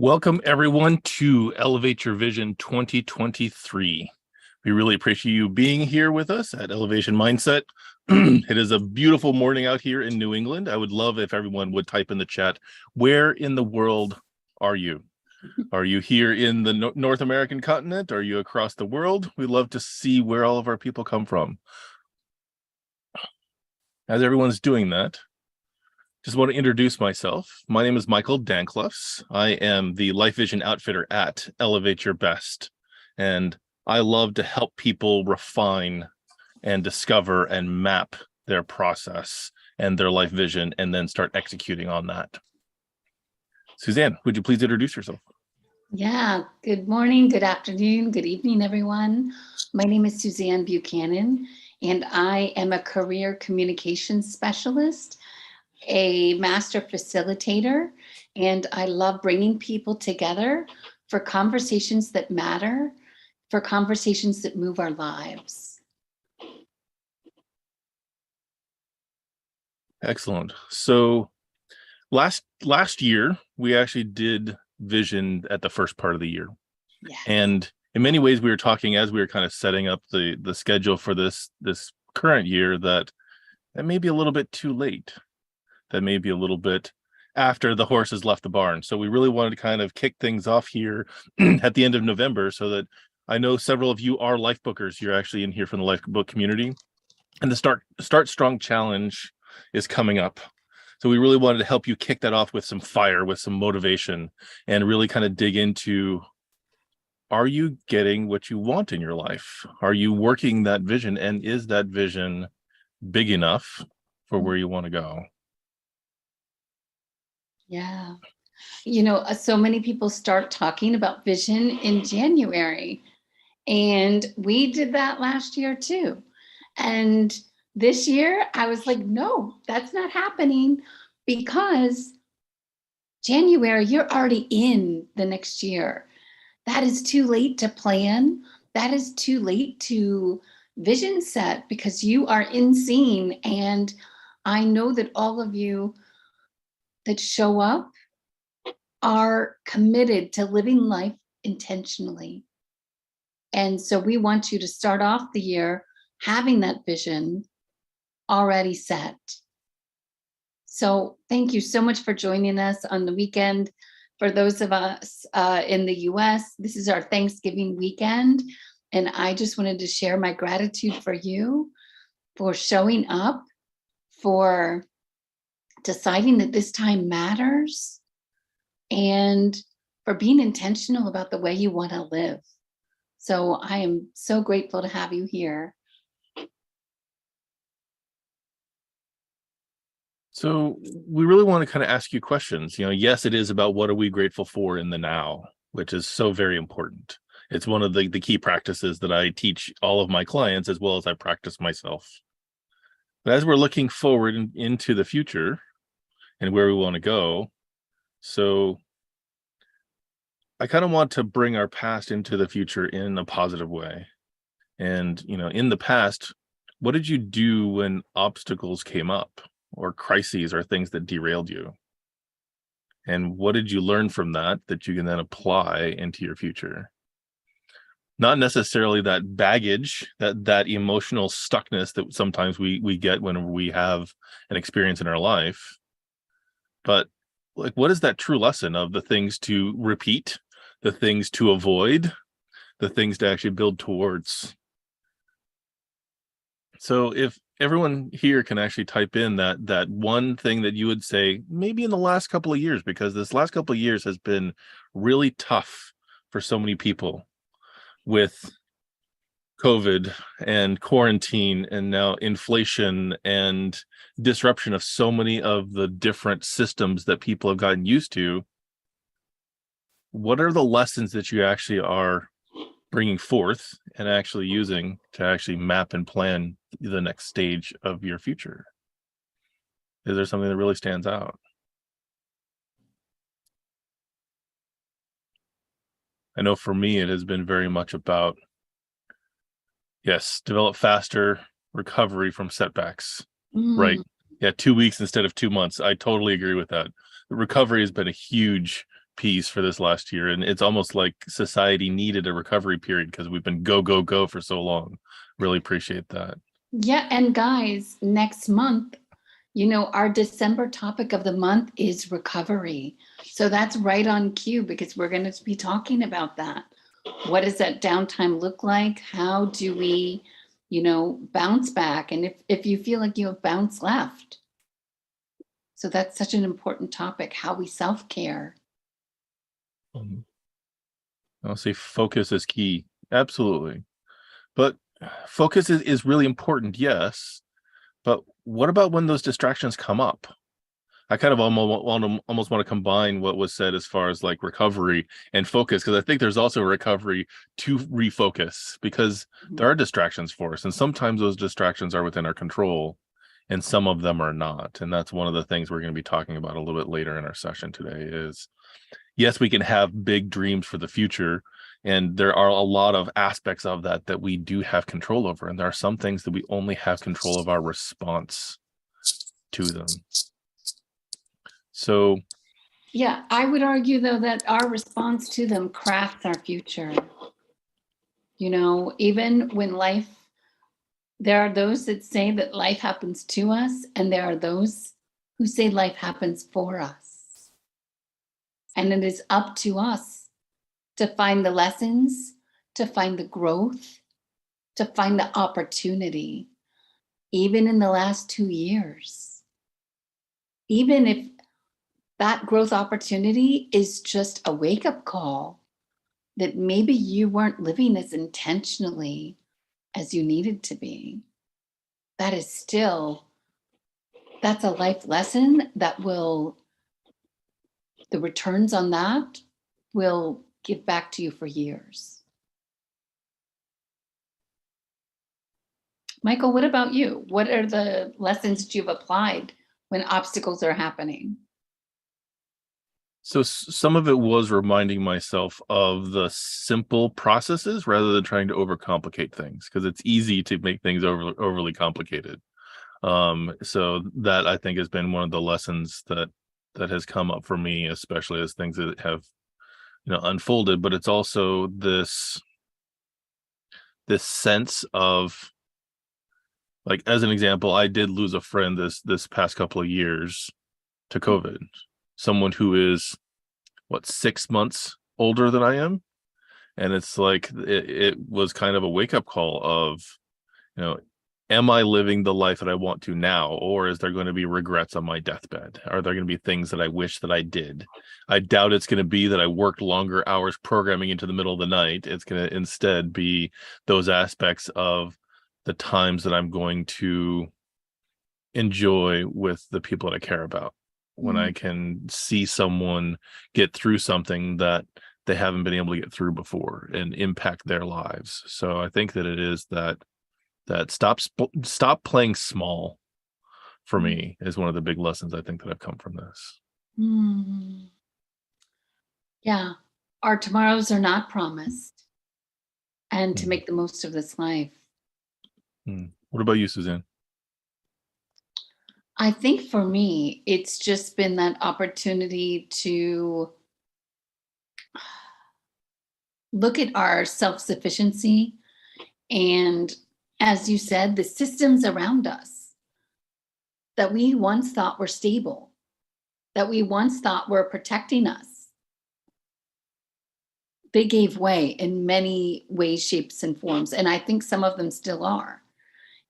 Welcome, everyone, to Elevate Your Vision 2023. We really appreciate you being here with us at Elevation Mindset. It is a beautiful morning out here in New England. I would love if everyone would type in the chat, where in the world are you? Are you here in the North American continent? Are you across the world? We'd love to see where all of our people come from. As everyone's doing that, just want to introduce myself. My name is Michael Dancloffs. I am the Life Vision Outfitter at Elevate Your Best. And I love to help people refine and discover and map their process and their life vision and then start executing on that. Suzanne, would you please introduce yourself? Yeah, good morning, good afternoon, good evening, everyone. My name is Suzanne Buchanan, and I am a career communications specialist, a master facilitator, and I love bringing people together for conversations that matter, for conversations that move our lives. Excellent. So last year, we actually did vision at the first part of the year. Yes. And in many ways, we were talking as we were kind of setting up the schedule for this current year that may be a little bit too late. That may be a little bit after the horse has left the barn. So we really wanted to kind of kick things off here at the end of November, so that I know several of you are life bookers. You're actually in here from the life book community. And the Start Strong Challenge is coming up. So we really wanted to help you kick that off with some fire, with some motivation, and really kind of dig into, are you getting what you want in your life? Are you working that vision? And is that vision big enough for where you want to go? Yeah. You know, so many people start talking about vision in January, and we did that last year too. And this year I was like, no, that's not happening, because January, you're already in the next year. That is too late to plan. That is too late to vision set, because you are in scene. And I know that all of you that show up are committed to living life intentionally. And so we want you to start off the year having that vision already set. So thank you so much for joining us on the weekend. For those of us in the US, this is our Thanksgiving weekend. And I just wanted to share my gratitude for you, for showing up, for deciding that this time matters, and for being intentional about the way you want to live. So I am so grateful to have you here. So we really want to kind of ask you questions. Yes, it is about what are we grateful for in the now, which is so very important. It's one of the key practices that I teach all of my clients, as well as I practice myself. But as we're looking forward into the future and where we want to go, so I kind of want to bring our past into the future in a positive way. And, in the past, what did you do when obstacles came up, or crises, or things that derailed you? And what did you learn from that you can then apply into your future? Not necessarily that baggage, that emotional stuckness that sometimes we get when we have an experience in our life, but like, what is that true lesson of the things to repeat, the things to avoid, the things to actually build towards? So if everyone here can actually type in that one thing that you would say, maybe in the last couple of years, because this last couple of years has been really tough for so many people, with COVID and quarantine and now inflation and disruption of so many of the different systems that people have gotten used to. What are the lessons that you actually are bringing forth and actually using to actually map and plan the next stage of your future? Is there something that really stands out? I know for me, it has been very much about, yes, develop faster, recovery from setbacks. Right. Yeah, 2 weeks instead of 2 months. I totally agree with that. The recovery has been a huge piece for this last year. And it's almost like society needed a recovery period because we've been go, go, go for so long. Really appreciate that. Yeah, and guys, next month, our December topic of the month is recovery. So that's right on cue because we're going to be talking about that. What does that downtime look like? How do we, bounce back? And if you feel like you have bounce left. So that's such an important topic, how we self-care. I'll say focus is key. Absolutely. But focus is really important, yes. But what about when those distractions come up? I kind of almost want to combine what was said as far as like recovery and focus, because I think there's also a recovery to refocus because there are distractions for us. And sometimes those distractions are within our control and some of them are not. And that's one of the things we're going to be talking about a little bit later in our session today is, yes, we can have big dreams for the future. And there are a lot of aspects of that we do have control over. And there are some things that we only have control of our response to them. So, yeah, I would argue, though, that our response to them crafts our future. Even when there are those that say that life happens to us, and there are those who say life happens for us. And it is up to us to find the lessons, to find the growth, to find the opportunity, even in the last 2 years. Even if that growth opportunity is just a wake-up call that maybe you weren't living as intentionally as you needed to be. That's a life lesson the returns on that will give back to you for years. Michael, what about you? What are the lessons that you've applied when obstacles are happening? So some of it was reminding myself of the simple processes rather than trying to overcomplicate things, because it's easy to make things overly complicated. So that I think has been one of the lessons that has come up for me, especially as things that have unfolded. But it's also this sense of, like, as an example, I did lose a friend this past couple of years to COVID. Someone who is 6 months older than I am. And it's like, it was kind of a wake-up call of, am I living the life that I want to now? Or is there going to be regrets on my deathbed? Are there going to be things that I wish that I did? I doubt it's going to be that I worked longer hours programming into the middle of the night. It's going to instead be those aspects of the times that I'm going to enjoy with the people that I care about. When I can see someone get through something that they haven't been able to get through before and impact their lives. So I think that it is that stop playing small for me is one of the big lessons I think that I've come from this. Yeah. Our tomorrows are not promised, and to make the most of this life. What about you, Suzanne? I think for me, it's just been that opportunity to look at our self-sufficiency and, as you said, the systems around us that we once thought were stable, that we once thought were protecting us. They gave way in many ways, shapes, and forms, and I think some of them still are.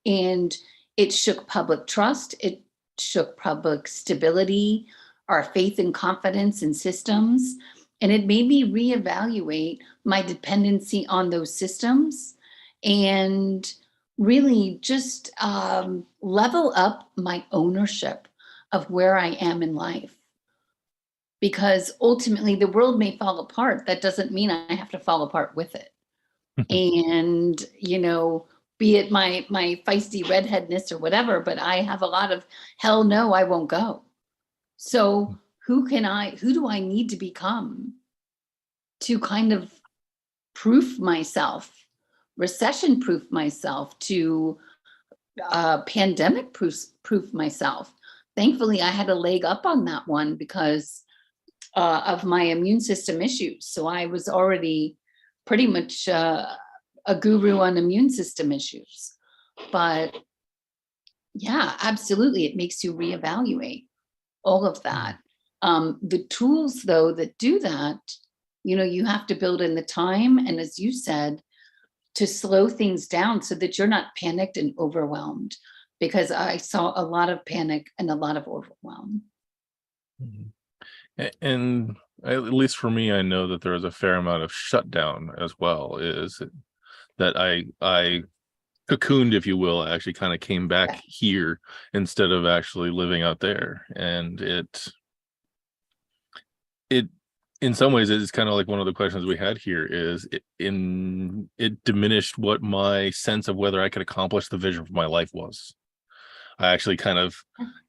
And it shook public trust. It shook public stability, our faith and confidence in systems. And it made me reevaluate my dependency on those systems and really just level up my ownership of where I am in life. Because ultimately the world may fall apart. That doesn't mean I have to fall apart with it. And, be it my feisty redheadness or whatever, but I have a lot of hell no, I won't go. So who do I need to become to kind of proof myself, recession proof myself, to pandemic proof myself? Thankfully, I had a leg up on that one because of my immune system issues. So I was already pretty much a guru on immune system issues. But yeah, absolutely. It makes you reevaluate all of that. The tools, though, that do that, you have to build in the time. And as you said, to slow things down so that you're not panicked and overwhelmed, because I saw a lot of panic and a lot of overwhelm. Mhm. And at least for me, I know that there is a fair amount of shutdown as well. Is that I cocooned, if you will. I actually kind of came back here instead of actually living out there, and it in some ways it's kind of like one of the questions we had here is it diminished what my sense of whether I could accomplish the vision for my life was. I actually kind of,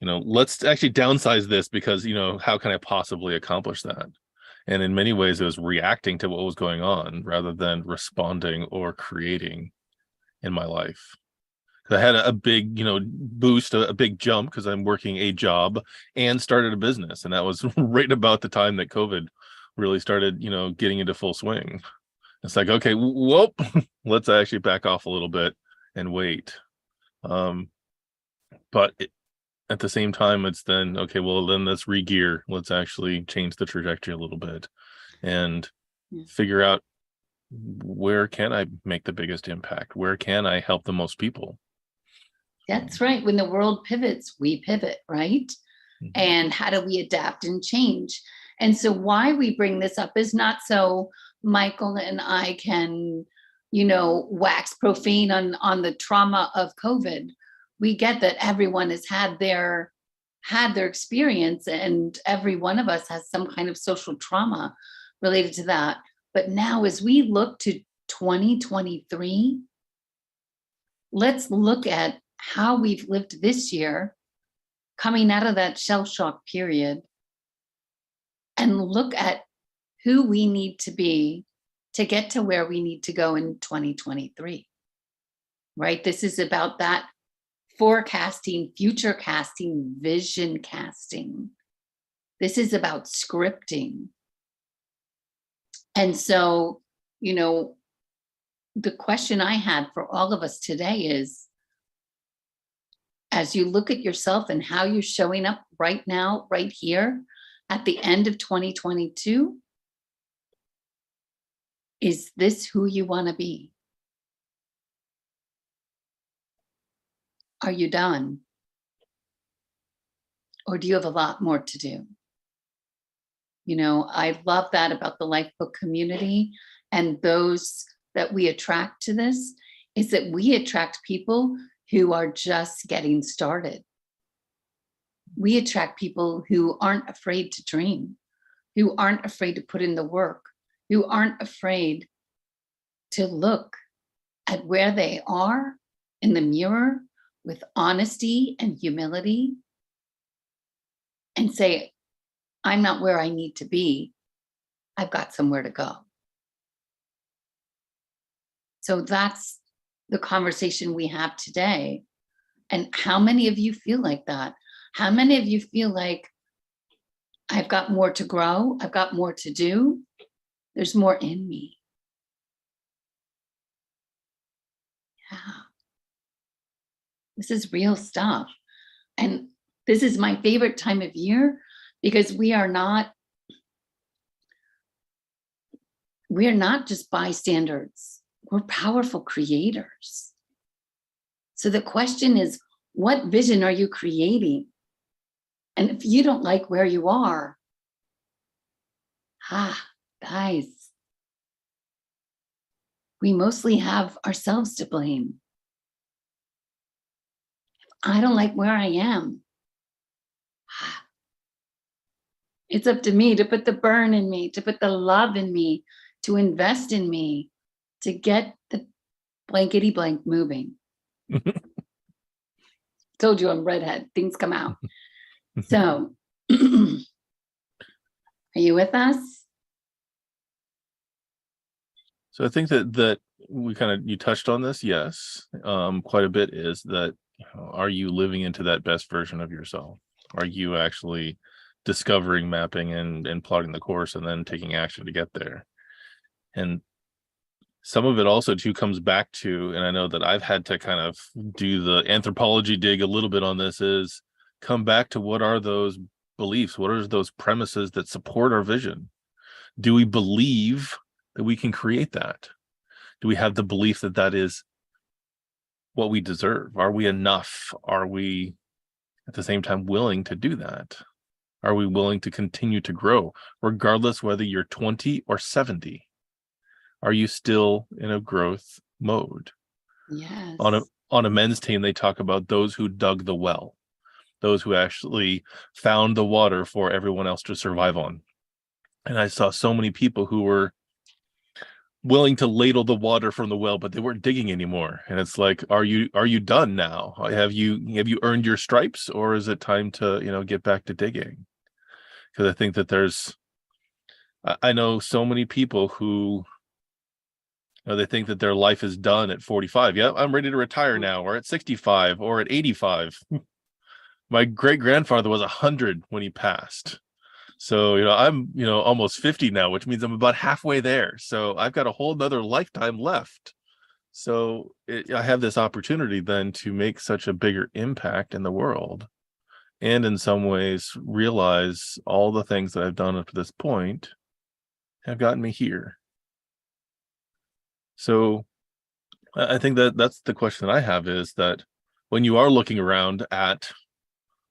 let's actually downsize this because, how can I possibly accomplish that? And in many ways, it was reacting to what was going on rather than responding or creating in my life. I had a big, boost, a big jump because I'm working a job and started a business. And that was right about the time that COVID really started, getting into full swing. It's like, okay, whoop, let's actually back off a little bit and wait. But at the same time, it's then, okay, well, then let's re-gear. Let's actually change the trajectory a little bit and figure out where can I make the biggest impact? Where can I help the most people? That's right. When the world pivots, we pivot, right? Mm-hmm. And how do we adapt and change? And so why we bring this up is not so Michael and I can, wax profane on the trauma of COVID. We get that everyone has had their experience, and every one of us has some kind of social trauma related to that. But now as we look to 2023, let's look at how we've lived this year, coming out of that shell shock period, and look at who we need to be to get to where we need to go in 2023. Right? This is about that forecasting, future casting, vision casting. This is about scripting. And so, the question I had for all of us today is, as you look at yourself and how you're showing up right now, right here, at the end of 2022, is this who you want to be? Are you done? Or do you have a lot more to do? I love that about the Lifebook community and those that we attract to this, is that we attract people who are just getting started. We attract people who aren't afraid to dream, who aren't afraid to put in the work, who aren't afraid to look at where they are in the mirror with honesty and humility and say, I'm not where I need to be. I've got somewhere to go. So that's the conversation we have today. And how many of you feel like that? How many of you feel like, I've got more to grow, I've got more to do, there's more in me? Yeah. This is real stuff. And this is my favorite time of year because we are not just bystanders. We're powerful creators. So the question is, what vision are you creating? And if you don't like where you are, guys, we mostly have ourselves to blame. If I don't like where I am, it's up to me to put the burn in me, to put the love in me, to invest in me, to get the blankety blank moving. Told you I'm redhead, things come out. So, are you with us? So I think that you touched on this, yes, quite a bit, is that, are you living into that best version of yourself? Are you actually discovering, mapping, and plotting the course, and then taking action to get there. And some of it also too comes back to, and I know that I've had to kind of do the anthropology dig a little bit on this, is come back to what are those beliefs? What are those premises that support our vision? Do we believe that we can create that? Do we have the belief that that is what we deserve? Are we enough? Are we at the same time willing to do that? Are we willing to continue to grow, regardless whether you're 20 or 70? Are you still in a growth mode? Yes. On a men's team, they talk about those who dug the well, those who actually found the water for everyone else to survive on. And I saw so many people who were willing to ladle the water from the well, but they weren't digging anymore. And it's like, are you done now? Have you earned your stripes, or is it time to, get back to digging? Because I think that I know so many people who, they think that their life is done at 45. Yeah, I'm ready to retire now, or at 65, or at 85. My great grandfather was 100 when he passed. So, I'm, almost 50 now, which means I'm about halfway there. So I've got a whole nother lifetime left. So I have this opportunity then to make such a bigger impact in the world. And in some ways realize all the things that I've done up to this point have gotten me here. So I think that that's the question that I have, is that when you are looking around at,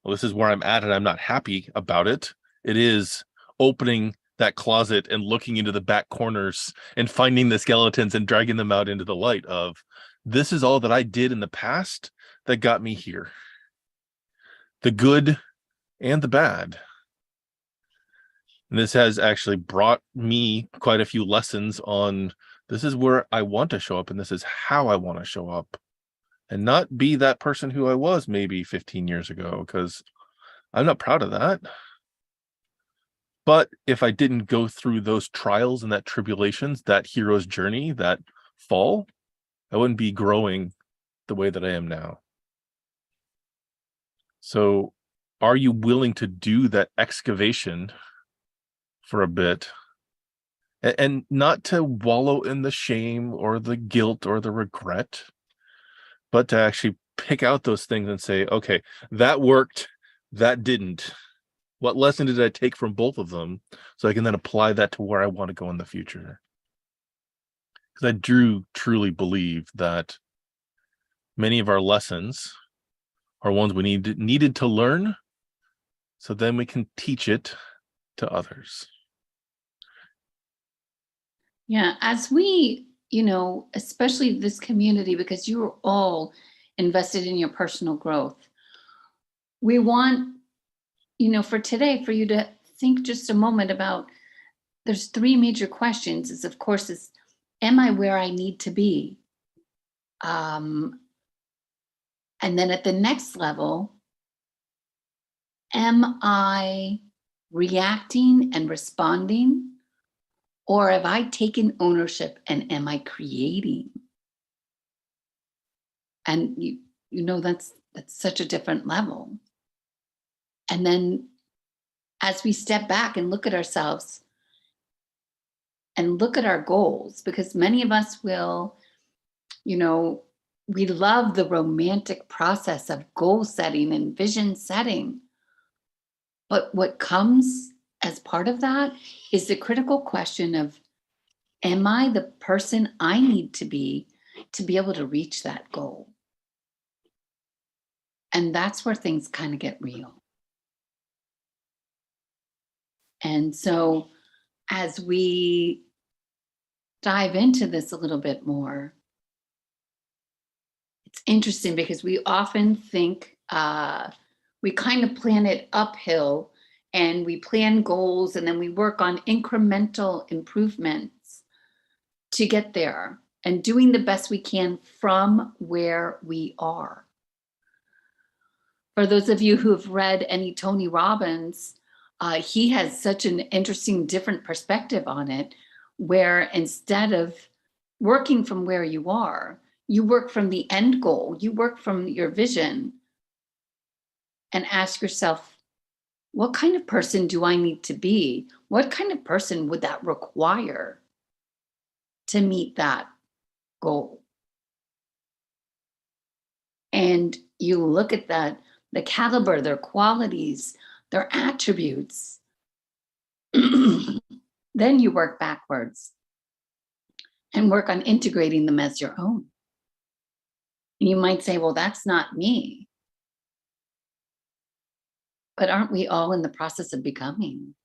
well, this is where I'm at and I'm not happy about it, it is opening that closet and looking into the back corners and finding the skeletons and dragging them out into the light of, this is all that I did in the past that got me here. The good and the bad. And this has actually brought me quite a few lessons on, this is where I want to show up and this is how I want to show up, and not be that person who I was maybe 15 years ago, because I'm not proud of that. But if I didn't go through those trials and that tribulations, that hero's journey, that fall, I wouldn't be growing the way that I am now. So are you willing to do that excavation for a bit, and not to wallow in the shame or the guilt or the regret, but to actually pick out those things and say, okay, that worked, that didn't. What lesson did I take from both of them, so I can then apply that to where I want to go in the future? Because I do truly believe that many of our lessons are ones we needed to learn, so then we can teach it to others. Yeah, as we, especially this community, because you are all invested in your personal growth, we want, for today, for you to think just a moment about, there's three major questions. Is, of course, am I where I need to be? And then at the next level, am I reacting and responding? Or have I taken ownership and am I creating? And that's such a different level. And then as we step back and look at ourselves and look at our goals, because many of us will, we love the romantic process of goal setting and vision setting. But what comes as part of that is the critical question of, am I the person I need to be able to reach that goal? And that's where things kind of get real. And so as we dive into this a little bit more, it's interesting because we often think we kind of plan it uphill, and we plan goals and then we work on incremental improvements to get there and doing the best we can from where we are. For those of you who have read any Tony Robbins, he has such an interesting, different perspective on it, where instead of working from where you are, you work from the end goal, you work from your vision, and ask yourself, what kind of person do I need to be? What kind of person would that require to meet that goal? And you look at that, the caliber, their qualities, their attributes. Then you work backwards and work on integrating them as your own. You might say, well, that's not me. But aren't we all in the process of becoming?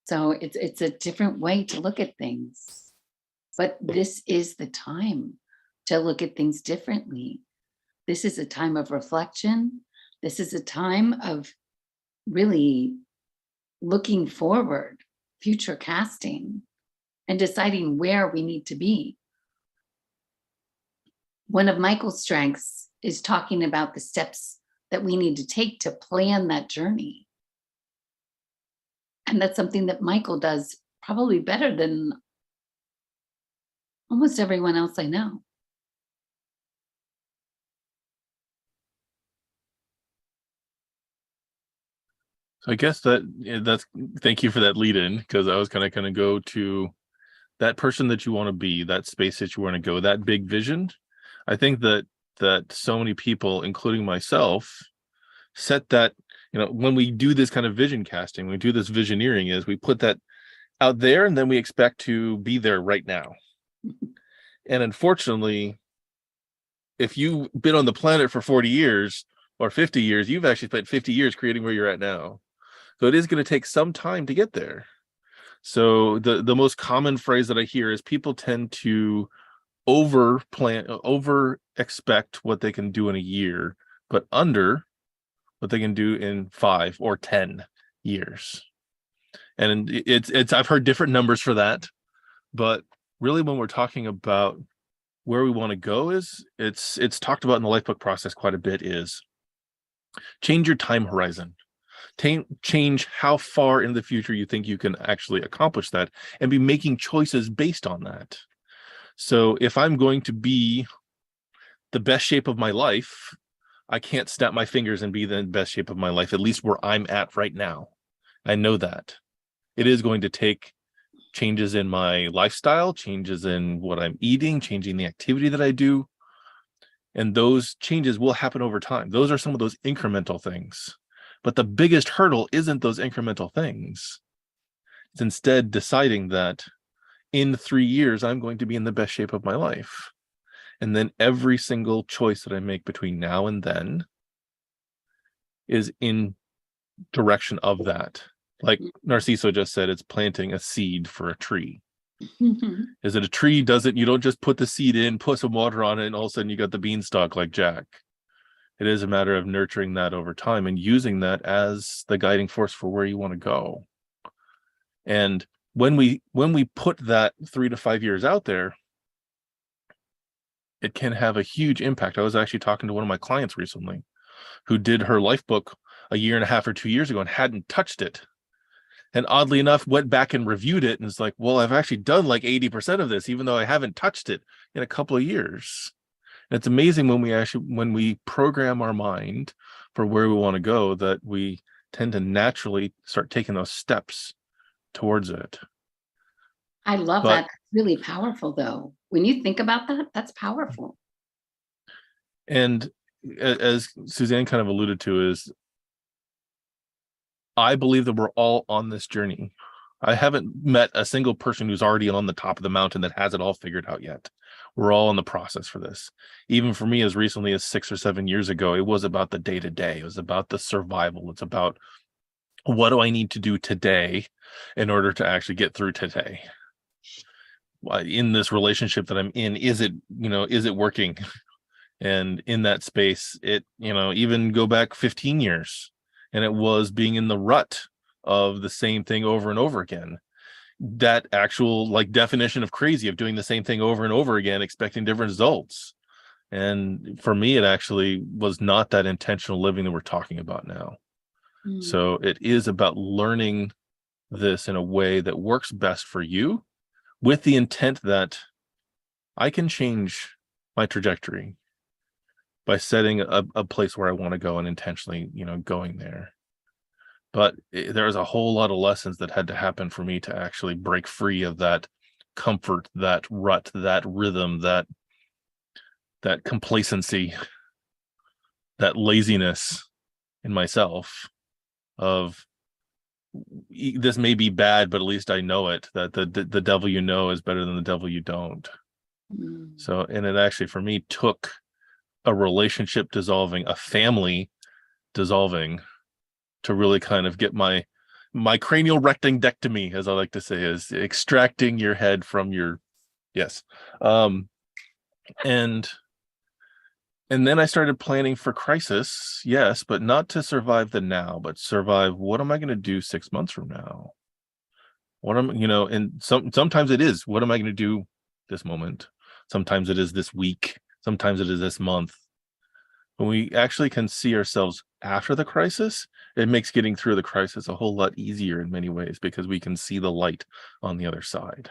So it's a different way to look at things. But this is the time to look at things differently. This is a time of reflection. This is a time of really looking forward, future casting, and deciding where we need to be. One of Michael's strengths is talking about the steps that we need to take to plan that journey. And that's something that Michael does probably better than almost everyone else I know. So I guess that's thank you for that lead in, because I was kind of going to go to that person that you want to be, that space that you want to go, that big vision. I think that so many people, including myself, set that, when we do this kind of vision casting, we do this visioneering, is we put that out there and then we expect to be there right now. And unfortunately, if you've been on the planet for 40 years or 50 years, you've actually spent 50 years creating where you're at now. So it is going to take some time to get there. So the most common phrase that I hear is people tend to over expect what they can do in a year, but under what they can do in 5 or 10 years. And it's I've heard different numbers for that, but really when we're talking about where we want to go, is it's talked about in the lifebook process quite a bit, is change your time horizon. Change how far in the future you think you can actually accomplish that, and be making choices based on that. So if I'm going to be the best shape of my life, I can't snap my fingers and be the best shape of my life, at least where I'm at right now. I know that it is going to take changes in my lifestyle, changes in what I'm eating, changing the activity that I do. And those changes will happen over time. Those are some of those incremental things. But the biggest hurdle isn't those incremental things. It's instead deciding that in 3 years, I'm going to be in the best shape of my life. And then every single choice that I make between now and then is in direction of that. Like Narciso just said, it's planting a seed for a tree. Is it a tree? You don't just put the seed in, put some water on it, and all of a sudden you got the beanstalk like Jack. It is a matter of nurturing that over time and using that as the guiding force for where you want to go. And when we put that 3 to 5 years out there, it can have a huge impact. I was actually talking to one of my clients recently who did her life book a year and a half or 2 years ago and hadn't touched it. And oddly enough, went back and reviewed it, and it's like, well, I've actually done like 80% of this, even though I haven't touched it in a couple of years. And it's amazing when we program our mind for where we want to go, that we tend to naturally start taking those steps towards it. I love But that. That's really powerful, though. When you think about that, that's powerful. and as Suzanne kind of alluded to, is I believe that we're all on this journey. I haven't met a single person who's already on the top of the mountain that has it all figured out yet. We're all in the process for this. Even for me, as recently as 6 or 7 years ago, it was about the day-to-day. It was about the survival. It's about, what do I need to do today in order to actually get through today? In this relationship that I'm in, is it working? And in that space, even go back 15 years, and it was being in the rut of the same thing over and over again. That actual definition of crazy, of doing the same thing over and over again, expecting different results. And for me, it actually was not that intentional living that we're talking about now. So it is about learning this in a way that works best for you, with the intent that I can change my trajectory, by setting a place where I want to go and intentionally, going there. But there's a whole lot of lessons that had to happen for me to actually break free of that comfort, that rut, that rhythm, that complacency, that laziness in myself of, this may be bad, but at least I know it, that the devil you know is better than the devil you don't. So, and it actually for me took a relationship dissolving, a family dissolving, to really kind of get my cranial rectangectomy, as I like to say, is extracting your head from your, yes. And then I started planning for crisis, yes, but not to survive the now, but survive, what am I going to do 6 months from now? What am, and sometimes it is, what am I going to do this moment? Sometimes it is this week. Sometimes it is this month. When we actually can see ourselves after the crisis, it makes getting through the crisis a whole lot easier in many ways, because we can see the light on the other side.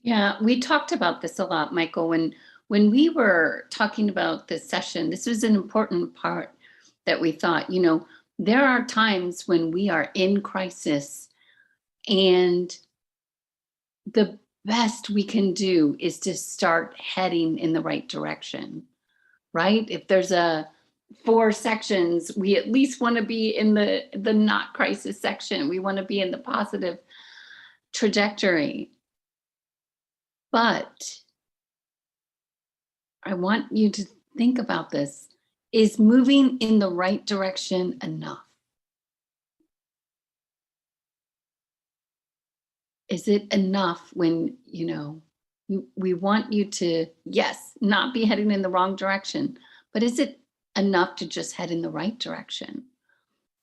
Yeah, we talked about this a lot, Michael. When we were talking about this session, this was an important part that we thought, there are times when we are in crisis, and the best we can do is to start heading in the right direction, right? If there's a 4 sections, we at least want to be in the not crisis section. We want to be in the positive trajectory. But I want you to think about this. Is moving in the right direction enough? Is it enough when, we want you to, yes, not be heading in the wrong direction, but is it enough to just head in the right direction?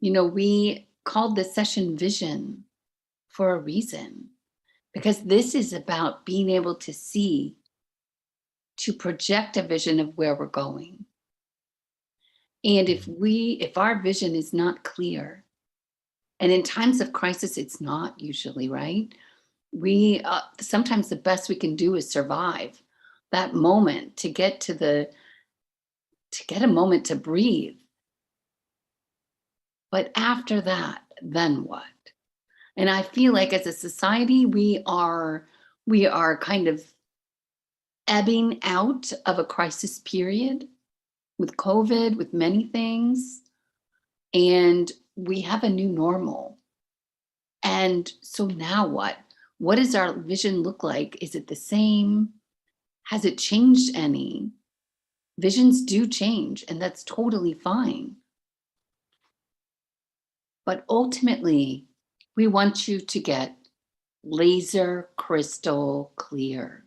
We called this session Vision for a reason, because this is about being able to see, to project a vision of where we're going. And if our vision is not clear, and in times of crisis, it's not usually, right? We sometimes the best we can do is survive that moment, to get a moment to breathe. But after that, then what? And I feel like as a society, we are kind of ebbing out of a crisis period with COVID, with many things, and we have a new normal. And so now what? What does our vision look like? Is it the same? Has it changed any? Visions do change, and that's totally fine. But ultimately, we want you to get laser crystal clear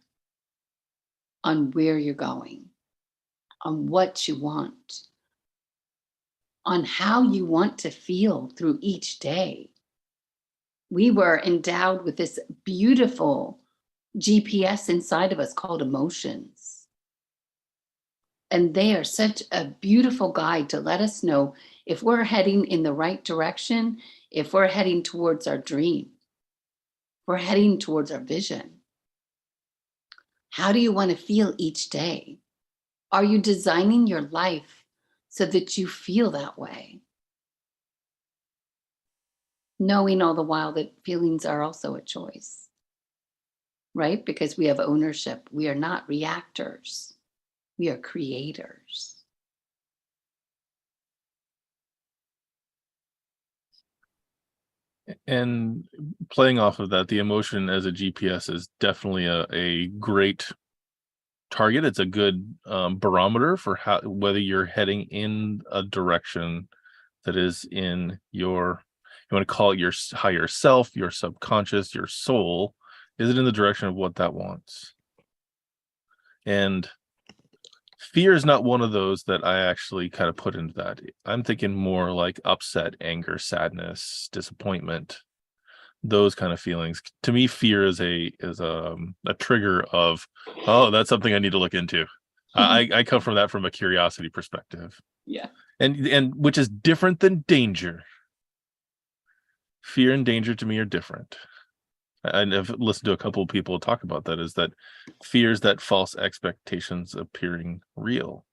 on where you're going, on what you want, on how you want to feel through each day. We were endowed with this beautiful GPS inside of us called emotions. And they are such a beautiful guide to let us know if we're heading in the right direction, if we're heading towards our dream, we're heading towards our vision. How do you want to feel each day? Are you designing your life so that you feel that way? Knowing all the while that feelings are also a choice, right? Because we have ownership. We are not reactors. We are creators. And playing off of that, the emotion as a GPS is definitely a great target. It's a good barometer for whether you're heading in a direction that is in your, you want to call it your higher self, your subconscious, your soul. Is it in the direction of what that wants? And fear is not one of those that I actually kind of put into that. I'm thinking more like upset, anger, sadness, disappointment, those kind of feelings. To me, fear is a trigger of, oh, that's something I need to look into. I come from that, from a curiosity perspective. Yeah. And which is different than danger. Fear and danger to me are different. I've listened to a couple of people talk about that, is that fears that false expectations appearing real.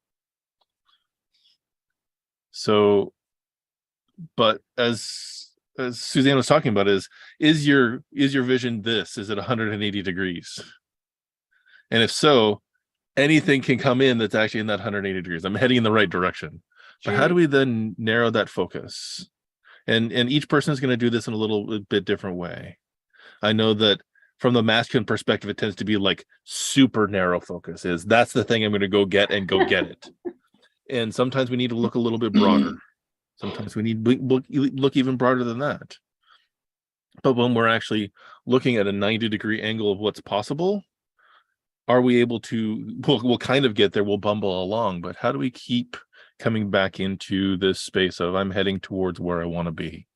So, but as Suzanne was talking about, is your vision this? Is it 180 degrees? And if so, anything can come in that's actually in that 180 degrees. I'm heading in the right direction. But how do True. we then narrow that focus? And each person is going to do this in a little bit different way. I know that from the masculine perspective, it tends to be like super narrow focus. Is that's the thing I'm going to go get and go get it. And sometimes we need to look a little bit broader. Sometimes we need to look even broader than that. But when we're actually looking at a 90-degree angle of what's possible, are we able to, we'll kind of get there, we'll bumble along, but how do we keep coming back into this space of I'm heading towards where I want to be?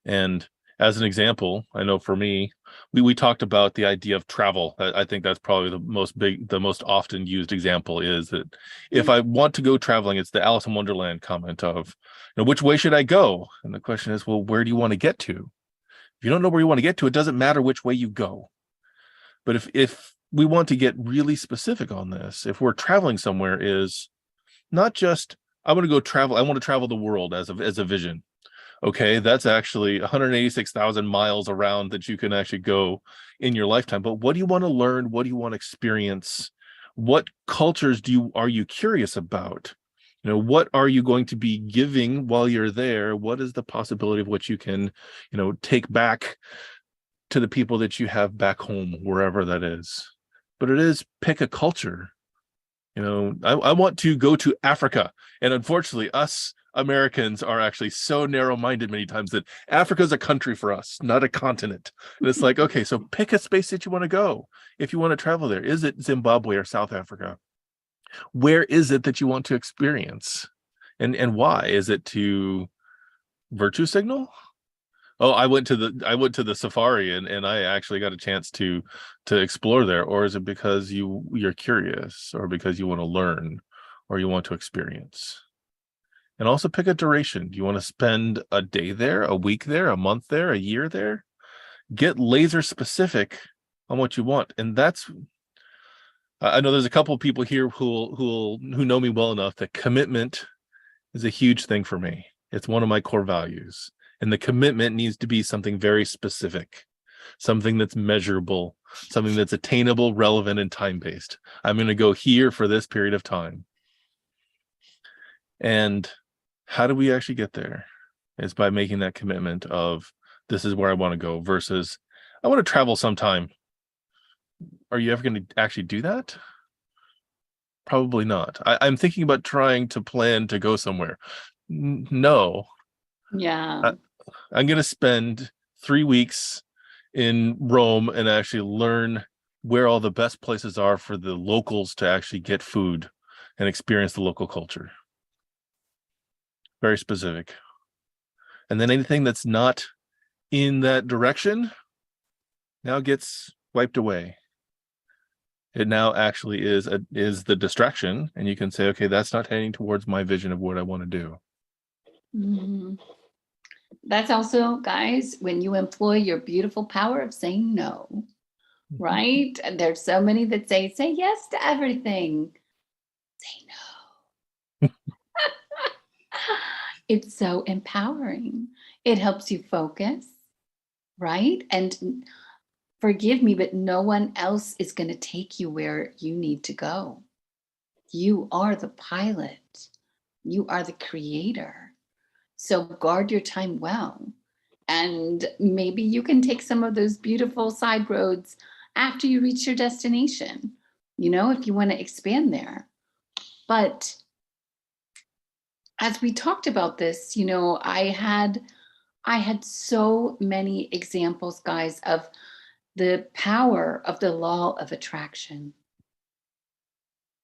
And as an example, I know for me, we talked about the idea of travel. I think that's probably the most often used example is that if I want to go traveling, it's the Alice in Wonderland comment of, which way should I go? And the question is, well, where do you want to get to? If you don't know where you want to get to, it doesn't matter which way you go. But if we want to get really specific on this, if we're traveling somewhere, is not just I want to go travel, I want to travel the world as a vision. Okay, that's actually 186,000 miles around that you can actually go in your lifetime. But what do you want to learn? What do you want to experience? What cultures are you curious about? What are you going to be giving while you're there? What is the possibility of what you can, take back to the people that you have back home, wherever that is? But it is pick a culture. I want to go to Africa. And unfortunately, us Americans are actually so narrow-minded many times that Africa is a country for us, not a continent. And it's like, okay, so pick a space that you want to go. If you want to travel there, is it Zimbabwe or South Africa? Where is it that you want to experience? And why? Is it to virtue signal? Oh, I went to the safari and I actually got a chance to explore there. Or is it because you're curious, or because you want to learn, or you want to experience? And also pick a duration. Do you want to spend a day there, a week there, a month there, a year there? Get laser specific on what you want. And that's, I know there's a couple of people here who know me well enough that commitment is a huge thing for me. It's one of my core values. And the commitment needs to be something very specific, something that's measurable, something that's attainable, relevant, and time-based. I'm going to go here for this period of time. And how do we actually get there? It's by making that commitment of this is where I want to go versus I want to travel sometime. Are you ever going to actually do that? Probably not. I'm thinking about trying to plan to go somewhere. No. Yeah. I'm going to spend 3 weeks in Rome and actually learn where all the best places are for the locals to actually get food and experience the local culture. Very specific. And then anything that's not in that direction now gets wiped away. It now actually is the distraction, and you can say, okay, that's not heading towards my vision of what I want to do. Mhm. That's also, guys, when you employ your beautiful power of saying no, right? And there's so many that say yes to everything. Say no. It's so empowering. It helps you focus, right? And forgive me, but no one else is going to take you where you need to go. You are the pilot. You are the creator. So guard your time well. And maybe you can take some of those beautiful side roads after you reach your destination, if you want to expand there. But as we talked about this, I had so many examples, guys, of the power of the law of attraction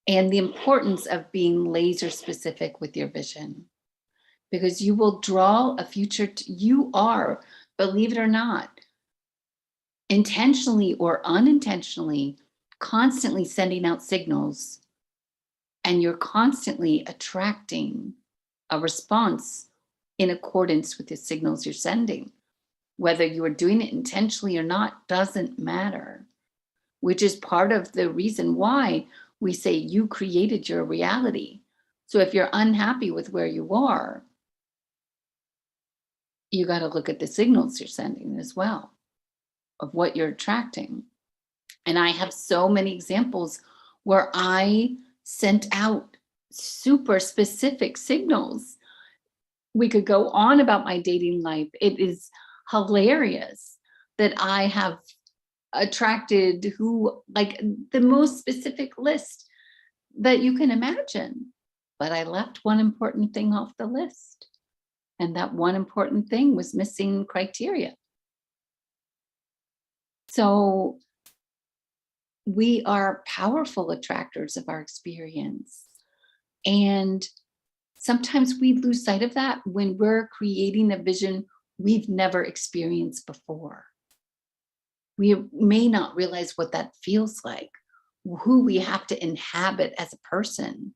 and the importance of being laser specific with your vision, because you will draw a future. You are, believe it or not, intentionally or unintentionally, constantly sending out signals, and you're constantly attracting a response in accordance with the signals you're sending. Whether you are doing it intentionally or not doesn't matter, which is part of the reason why we say you created your reality. So if you're unhappy with where you are, you got to look at the signals you're sending as well of what you're attracting. And I have so many examples where I sent out super specific signals. We could go on about my dating life. It is hilarious that I have attracted who, like, the most specific list that you can imagine. But I left one important thing off the list. And that one important thing was missing criteria. So we are powerful attractors of our experience. And sometimes we lose sight of that when we're creating a vision we've never experienced before. We may not realize what that feels like, who we have to inhabit as a person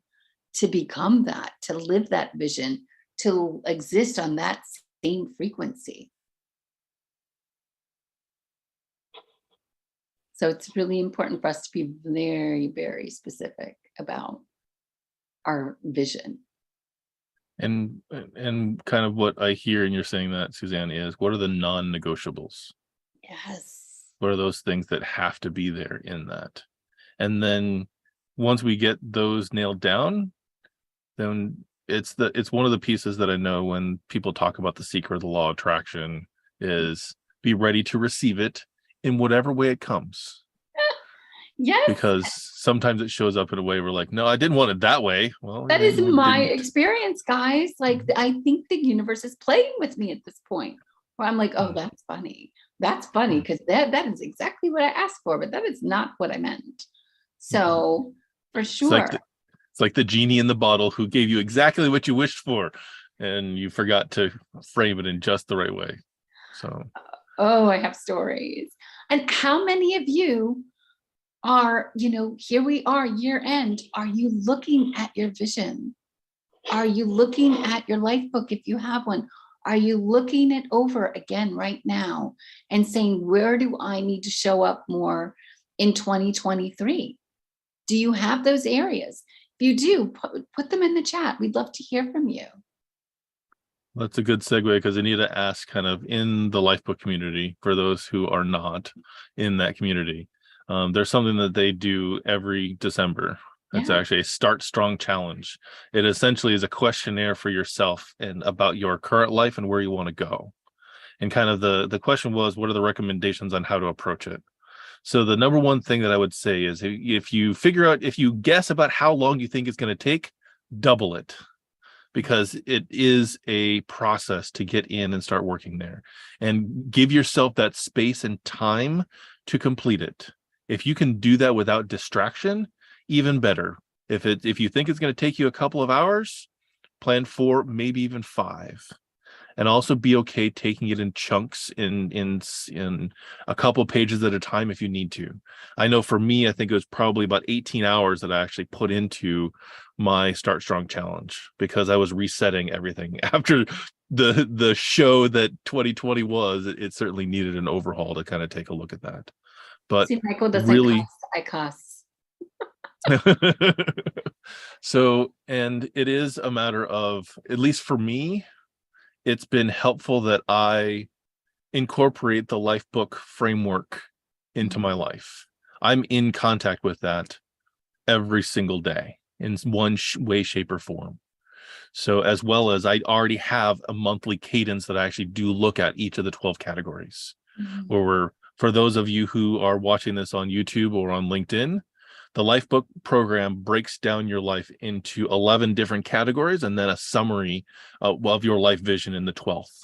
to become that, to live that vision, to exist on that same frequency. So it's really important for us to be very, very specific about our vision. And kind of what I hear and you're saying that, Suzanne, is what are the non-negotiables? Yes. What are those things that have to be there in that? And then once we get those nailed down, then it's one of the pieces that I know when people talk about the secret of the law of attraction is be ready to receive it in whatever way it comes. Yes. Because sometimes it shows up in a way we're like, no, I didn't want it that way. Well, that is my didn't. experience, guys. Like, I think the universe is playing with me at this point where I'm like, oh, that's funny. That's funny because that is exactly what I asked for, but that is not what I meant. So for sure. It's like the genie in the bottle who gave you exactly what you wished for, and you forgot to frame it in just the right way. So, oh, I have stories. And how many of you are, here we are, year end. Are you looking at your vision? Are you looking at your life book if you have one? Are you looking it over again right now and saying, where do I need to show up more in 2023? Do you have those areas? If you do, put them in the chat. We'd love to hear from you. that's a good segue because I need to ask kind of in the Lifebook community for those who are not in that community. There's something that they do every December. It's actually a Start Strong challenge. It essentially is a questionnaire for yourself and about your current life and where you want to go. And kind of the question was, what are the recommendations on how to approach it? So the number one thing that I would say is if you guess about how long you think it's going to take, double it. Because it is a process to get in and start working there, and give yourself that space and time to complete it. If you can do that without distraction, even better. If you think it's going to take you a couple of hours, plan 4, maybe even 5. And also be okay taking it in chunks in a couple pages at a time if you need to. I know for me, I think it was probably about 18 hours that I actually put into my Start Strong challenge because I was resetting everything after the show that 2020 was. It certainly needed an overhaul to kind of take a look at that. But see, Michael doesn't really, I cuss. So, and it is a matter of, at least for me, it's been helpful that I incorporate the Lifebook framework into my life. I'm in contact with that every single day in one way, shape, or form. So as well as I already have a monthly cadence that I actually do look at each of the 12 categories. Where for those of you who are watching this on YouTube or on LinkedIn, the Lifebook program breaks down your life into 11 different categories and then a summary of your life vision in the 12th.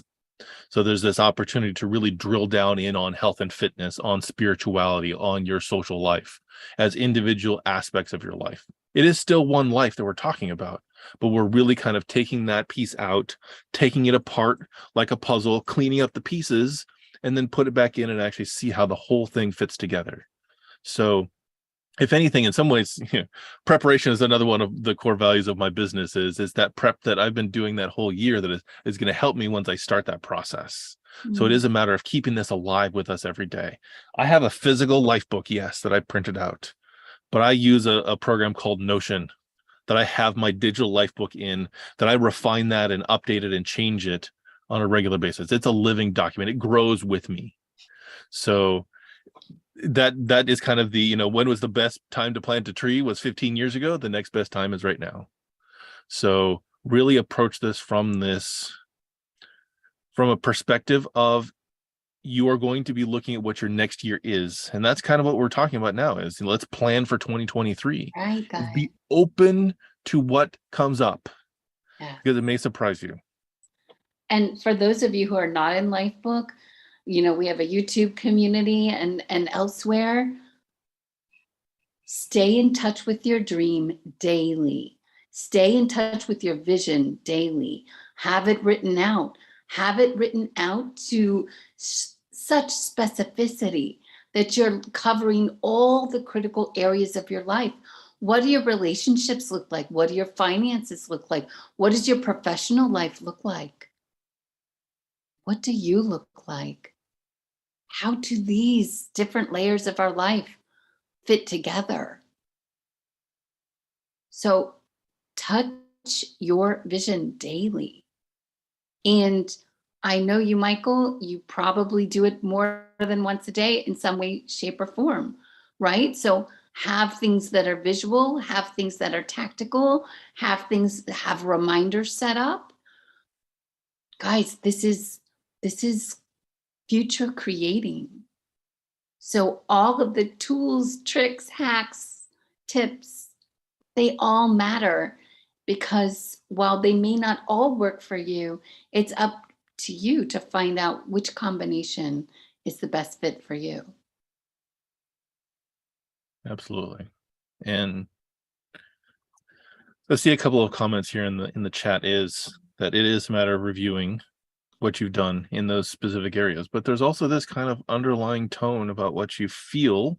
So there's this opportunity to really drill down in on health and fitness, on spirituality, on your social life as individual aspects of your life. It is still one life that we're talking about, but we're really kind of taking that piece out, taking it apart like a puzzle, cleaning up the pieces, and then put it back in and actually see how the whole thing fits together. So if anything, in some ways, preparation is another one of the core values of my business is that prep that I've been doing that whole year that is going to help me once I start that process. So it is a matter of keeping this alive with us every day. I have a physical life book, yes, that I printed out, but I use a program called Notion that I have my digital life book in, that I refine that and update it and change it on a regular basis. It's a living document. It grows with me. So that is kind of the, when was the best time to plant a tree was 15 years ago. The next best time is right now. So really approach this from a perspective of, you are going to be looking at what your next year is. And that's kind of what we're talking about now, is let's plan for 2023. Right, guys. Be open to what comes up, Yeah. because it may surprise you. And for those of you who are not in Lifebook, we have a YouTube community and elsewhere. Stay in touch with your dream daily. Stay in touch with your vision daily. Have it written out. Have it written out to such specificity that you're covering all the critical areas of your life. What do your relationships look like? What do your finances look like? What does your professional life look like? What do you look like? How do these different layers of our life fit together? So touch your vision daily. And I know you, Michael, you probably do it more than once a day in some way, shape, or form, right? So have things that are visual, have things that are tactical, have reminders set up. Guys, this is future creating. So all of the tools, tricks, hacks, tips, they all matter, because while they may not all work for you, it's up to you to find out which combination is the best fit for you. Absolutely. And let's see, a couple of comments here in the chat is that it is a matter of reviewing what you've done in those specific areas, but there's also this kind of underlying tone about what you feel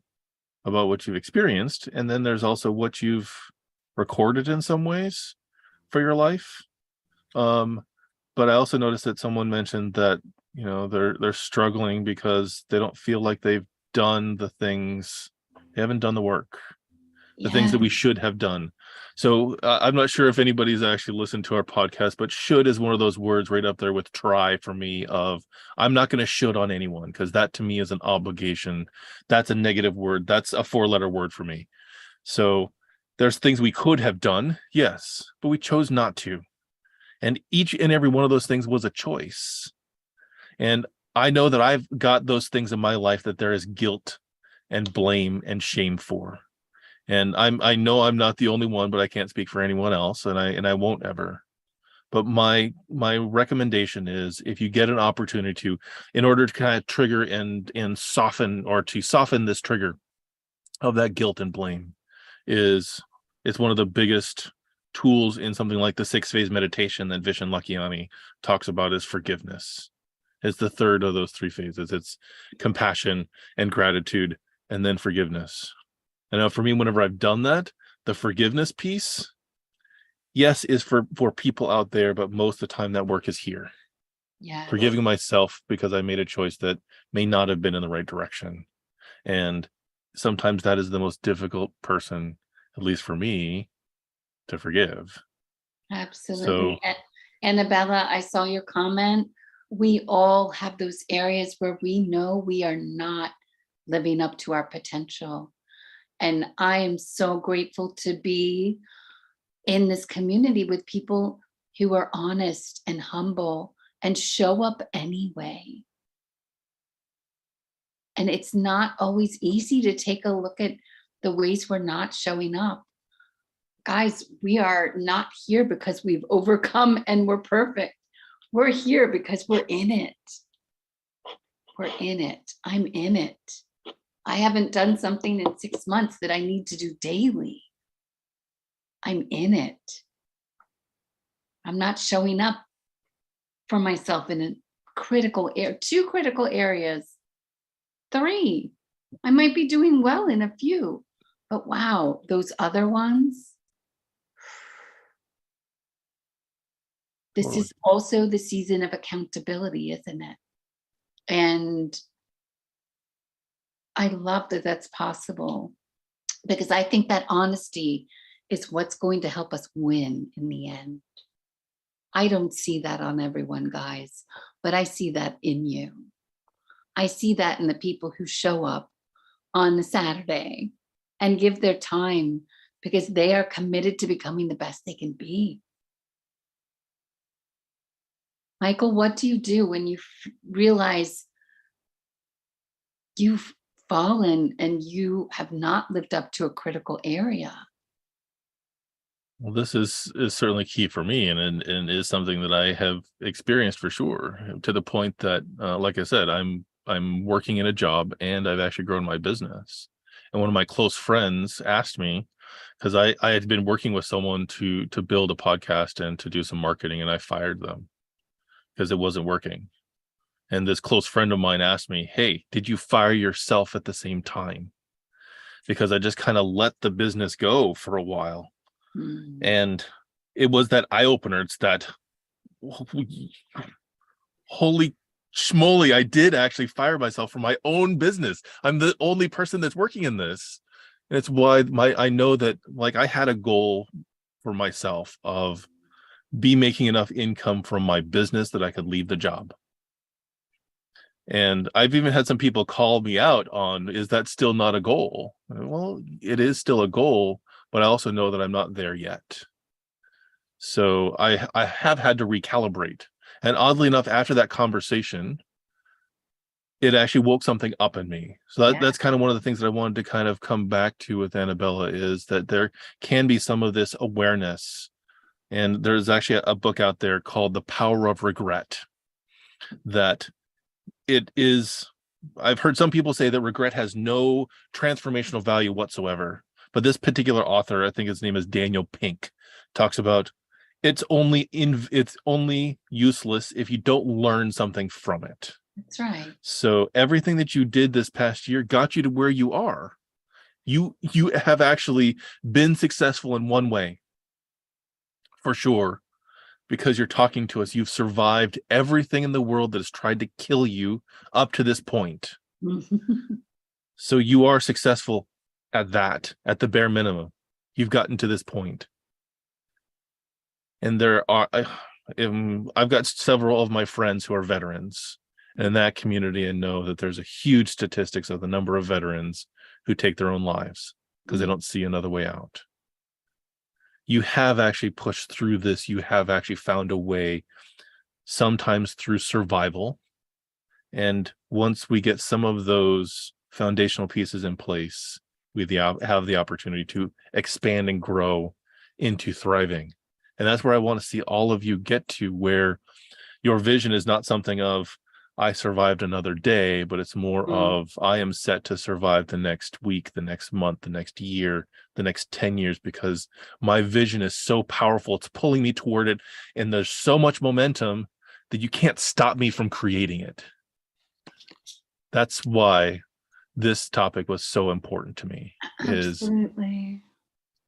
about what you've experienced, and then there's also what you've recorded in some ways for your life. But I also noticed that someone mentioned that they're struggling because they don't feel like they've done the things, they haven't done the work, the things that we should have done. So I'm not sure if anybody's actually listened to our podcast, but should is one of those words right up there with try for me. Of, I'm not going to should on anyone, because that to me is an obligation. That's a negative word. That's a 4-letter word for me. So there's things we could have done, yes, but we chose not to. And each and every one of those things was a choice. And I know that I've got those things in my life that there is guilt and blame and shame for. And I know I'm not the only one, but I can't speak for anyone else, and I won't ever. But my recommendation is, if you get an opportunity to, in order to kind of trigger and soften, or to soften this trigger of that guilt and blame, it's one of the biggest tools in something like the 6-phase meditation that Vishen Lakhiani talks about, is forgiveness. It's the third of those 3 phases. It's compassion and gratitude, and then forgiveness. And now for me, whenever I've done that, the forgiveness piece, yes, is for people out there, but most of the time that work is here. Yeah. Forgiving myself because I made a choice that may not have been in the right direction. And sometimes that is the most difficult person, at least for me, to forgive. Absolutely. Annabella, I saw your comment. We all have those areas where we know we are not living up to our potential. And I am so grateful to be in this community with people who are honest and humble and show up anyway. And it's not always easy to take a look at the ways we're not showing up. Guys, we are not here because we've overcome and we're perfect. We're here because we're in it. We're in it. I'm in it. I haven't done something in 6 months that I need to do daily. I'm in it. I'm not showing up for myself in a two critical areas. 3. I might be doing well in a few, but wow, those other ones. This is also the season of accountability, isn't it? And I love that that's possible, because I think that honesty is what's going to help us win in the end. I don't see that on everyone, guys, but I see that in you. I see that in the people who show up on a Saturday and give their time because they are committed to becoming the best they can be. Michael, what do you do when you realize you've fallen and you have not lived up to a critical area? Well, this is certainly key for me, and is something that I have experienced for sure, to the point that, like I said, I'm working in a job and I've actually grown my business. And one of my close friends asked me, because I had been working with someone to build a podcast and to do some marketing, and I fired them because it wasn't working. And this close friend of mine asked me, "Hey, did you fire yourself at the same time?" Because I just kind of let the business go for a while. Mm. And it was that eye opener. It's that, holy schmoly, I did actually fire myself from my own business. I'm the only person that's working in this. And it's why I know that, like, I had a goal for myself of be making enough income from my business that I could leave the job. And I've even had some people call me out on, is that still not a goal? Well, it is still a goal, but I also know that I'm not there yet. So I have had to recalibrate. And oddly enough, after that conversation, it actually woke something up in me. So Yeah. that's kind of one of the things that I wanted to kind of come back to with Annabella, is that there can be some of this awareness. And there's actually a book out there called The Power of Regret, that it is, I've heard some people say that regret has no transformational value whatsoever. But this particular author, I think his name is Daniel Pink, talks about it's only useless if you don't learn something from it. That's right. So everything that you did this past year got you to where you are. You have actually been successful in one way, for sure, because you're talking to us. You've survived everything in the world that has tried to kill you up to this point. So you are successful at the bare minimum. You've gotten to this point. And I've got several of my friends who are veterans in that community, and know that there's a huge statistics of the number of veterans who take their own lives because they don't see another way out. You have actually pushed through this. You have actually found a way, sometimes through survival. And once we get some of those foundational pieces in place, we have the opportunity to expand and grow into thriving. And that's where I want to see all of you get to, where your vision is not something of, I survived another day, but it's more of, I am set to survive the next week, the next month, the next year, the next 10 years, because my vision is so powerful. It's pulling me toward it. And there's so much momentum that you can't stop me from creating it. That's why this topic was so important to me. Absolutely.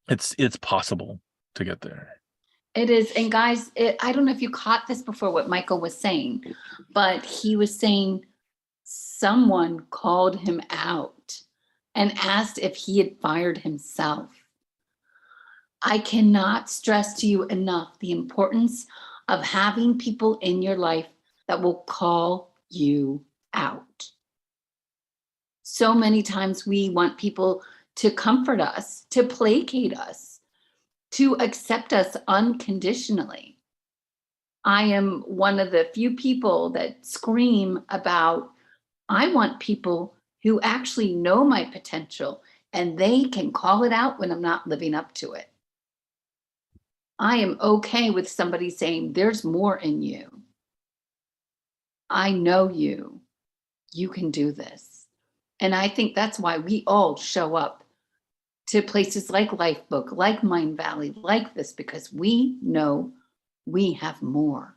It's possible to get there. It is. And guys, I don't know if you caught this before, what Michael was saying, but he was saying someone called him out and asked if he had fired himself. I cannot stress to you enough the importance of having people in your life that will call you out. So many times we want people to comfort us, to placate us, to accept us unconditionally. I am one of the few people that scream about, I want people who actually know my potential and they can call it out when I'm not living up to it. I am okay with somebody saying, there's more in you. I know you. You can do this. And I think that's why we all show up to places like Lifebook, like Mind Valley, like this, because we know we have more.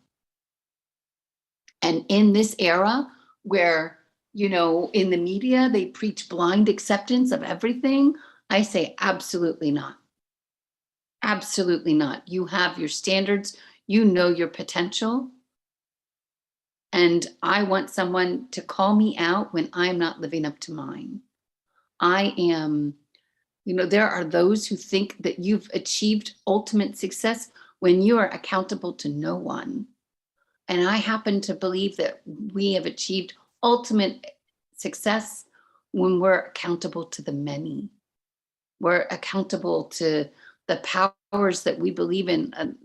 And in this era where, in the media, they preach blind acceptance of everything, I say absolutely not. Absolutely not. You have your standards, you know your potential. And I want someone to call me out when I'm not living up to mine. I am You know, there are those who think that you've achieved ultimate success when you are accountable to no one. And I happen to believe that we have achieved ultimate success when we're accountable to the many. We're accountable to the powers that we believe in,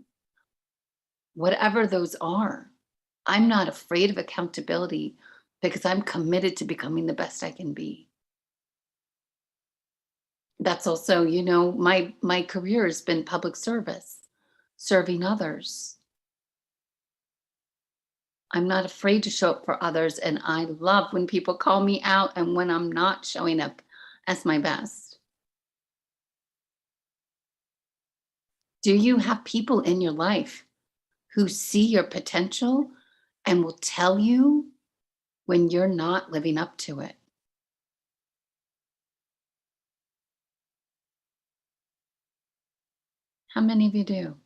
whatever those are. I'm not afraid of accountability because I'm committed to becoming the best I can be. That's also, you know, my career has been public service, serving others. I'm not afraid to show up for others, and I love when people call me out and when I'm not showing up as my best. Do you have people in your life who see your potential and will tell you when you're not living up to it? How many of you do?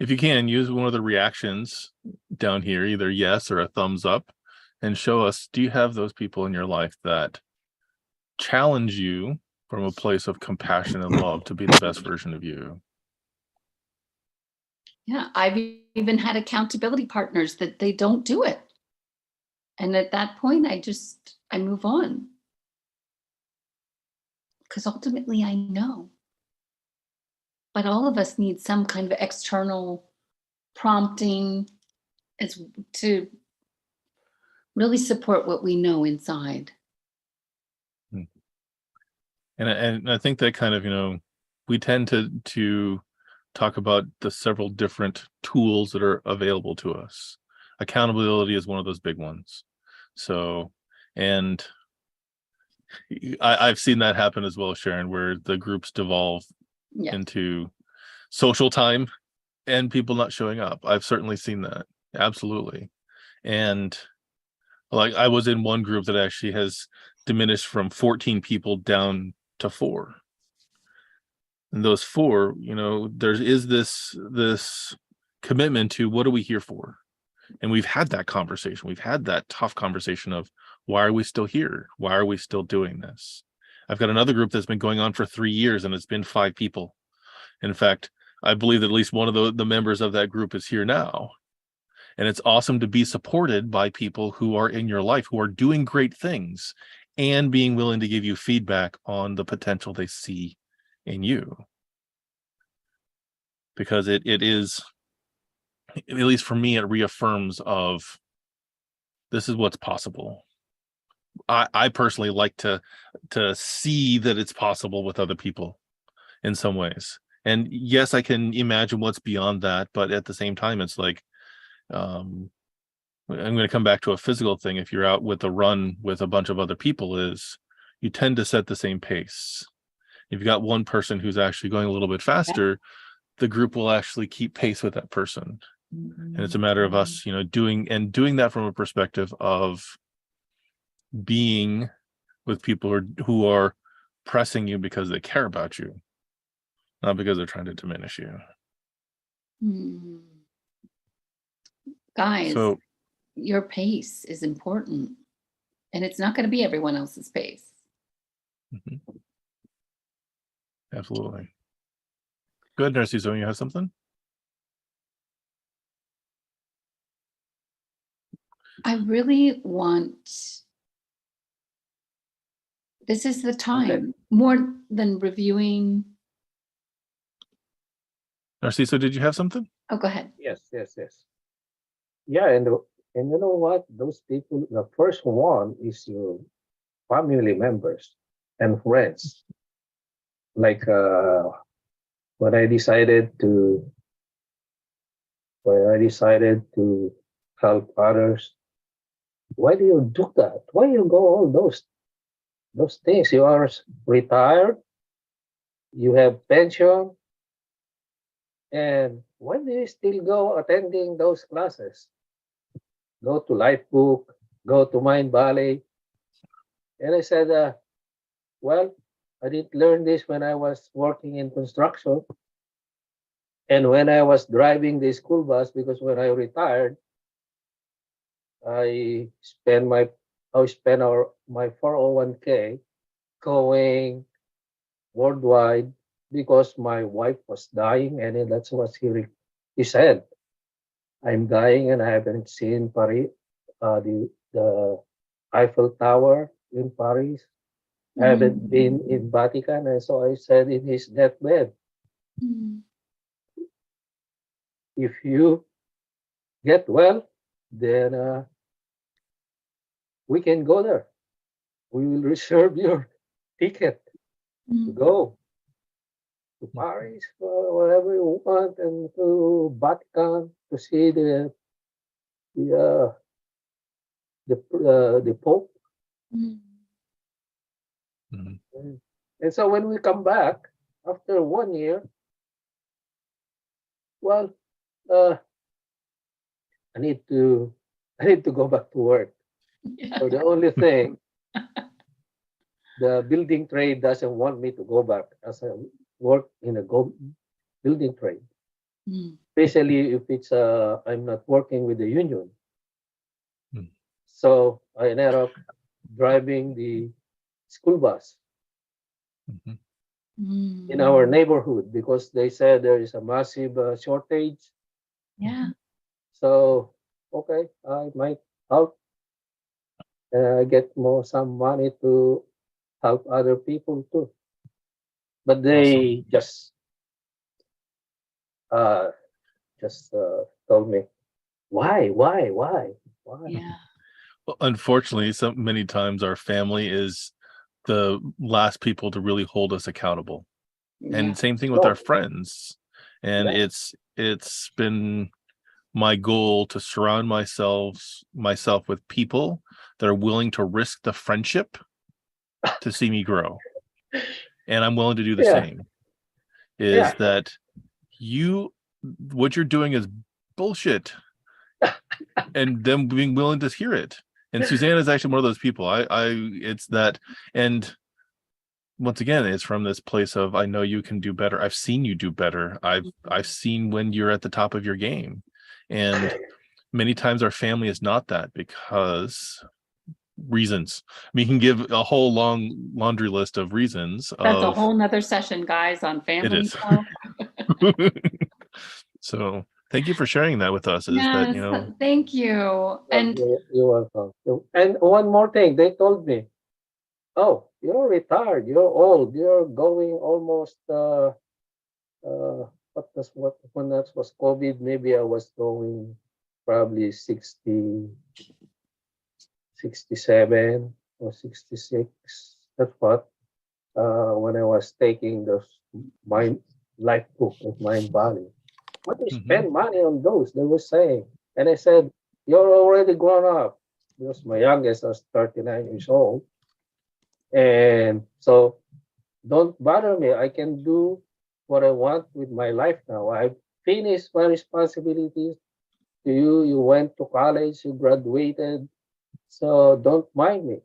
If you can, use one of the reactions down here, either yes or a thumbs up, and show us, do you have those people in your life that challenge you from a place of compassion and love to be the best version of you? Yeah, I've even had accountability partners that they don't do it. And at that point, I move on because ultimately I know. But all of us need some kind of external prompting as to really support what we know inside. Hmm. And I think that kind of, we tend to talk about the several different tools that are available to us. Accountability is one of those big ones. So, and I've seen that happen as well, Sharon, where the groups devolve Yes. into social time and people not showing up. I've certainly seen that. Absolutely. And like I was in one group that actually has diminished from 14 people down to 4. And those 4, there is this commitment to what are we here for? And we've had that conversation. We've had that tough conversation of why are we still here? Why are we still doing this? I've got another group that's been going on for 3 years and it's been 5 people. In fact, I believe that at least one of the members of that group is here now. And it's awesome to be supported by people who are in your life, who are doing great things and being willing to give you feedback on the potential they see in you. Because it is, at least for me, it reaffirms of this is what's possible. I personally like to see that it's possible with other people in some ways. And yes, I can imagine what's beyond that, but at the same time, it's like, I'm going to come back to a physical thing. If you're out with a run with a bunch of other people, is you tend to set the same pace. If you've got one person who's actually going a little bit faster, the group will actually keep pace with that person. And it's a matter of us, doing that from a perspective of being with people who are pressing you because they care about you, not because they're trying to diminish you. Hmm. Guys, So your pace is important, and it's not going to be everyone else's pace. Absolutely. Go ahead, Narciso, you have something? I really want, this is the time, more than reviewing. Narciso, did you have something? Oh, go ahead. Yes. Yeah, and you know what? Those people, the first one is your family members and friends. Like when I decided to when I decided to help others, why do you do that? Why you go all those things? You are retired, you have pension, and why do you still go attending those classes? Go to Life Book, go to Mind Valley. And I said, well, I didn't learn this when I was working in construction and when I was driving the school bus, because when I retired, I spent my 401k going worldwide because my wife was dying, and then that's what he said. I'm dying, and I haven't seen Paris, the Eiffel Tower in Paris. I haven't been in Vatican, and so I said in his deathbed, Mm. if you get well, then we can go there. We will reserve your ticket to Mm. go to Paris or wherever you want, and to Vatican to see the uh, the Pope. Mm. Mhm. And so when we come back after 1 year, well, uh, I need to I need to go back to work. So the only thing, the building trade doesn't want me to go back as I work in a building trade, Mm. especially if it's I'm not working with the union. Mm. So I ended up driving the school bus Mhm. in Mm. our neighborhood because they said there is a massive shortage. Yeah. So okay, I might help get more some money to help other people too. But Awesome. they uh, just told me why. Yeah. Well, unfortunately, so many times our family is the last people to really hold us accountable. Yeah. And same thing with our No, friends. And yeah, it's been my goal to surround myself with people that are willing to risk the friendship to see me grow. And I'm willing to do the yeah, same. yeah, Is that you what you're doing is bullshit, and them being willing to hear it. And Suzanne is actually one of those people. It's that, and once again, it's from this place of I know you can do better. I've seen you do better. I've seen when you're at the top of your game, and many times our family is not that because reasons. We can give a whole long laundry list of reasons That's a of whole nother session, guys, on it family is. stuff. So thank you for sharing that with us. Is that Yes, thank you. well, you're welcome. And one more thing, they told me, oh, you're retired, you're old, you're going almost what when that was COVID, maybe I was going probably 67 or 66. That's what when I was taking the mind life book of Mind Body. What do you Mhm. spend money on those? They were saying. And I said, you're already grown up. Because my youngest was 39 years old. And so don't bother me. I can do what I want with my life now. I've finished my responsibilities to you. You went to college, you graduated. So don't mind me.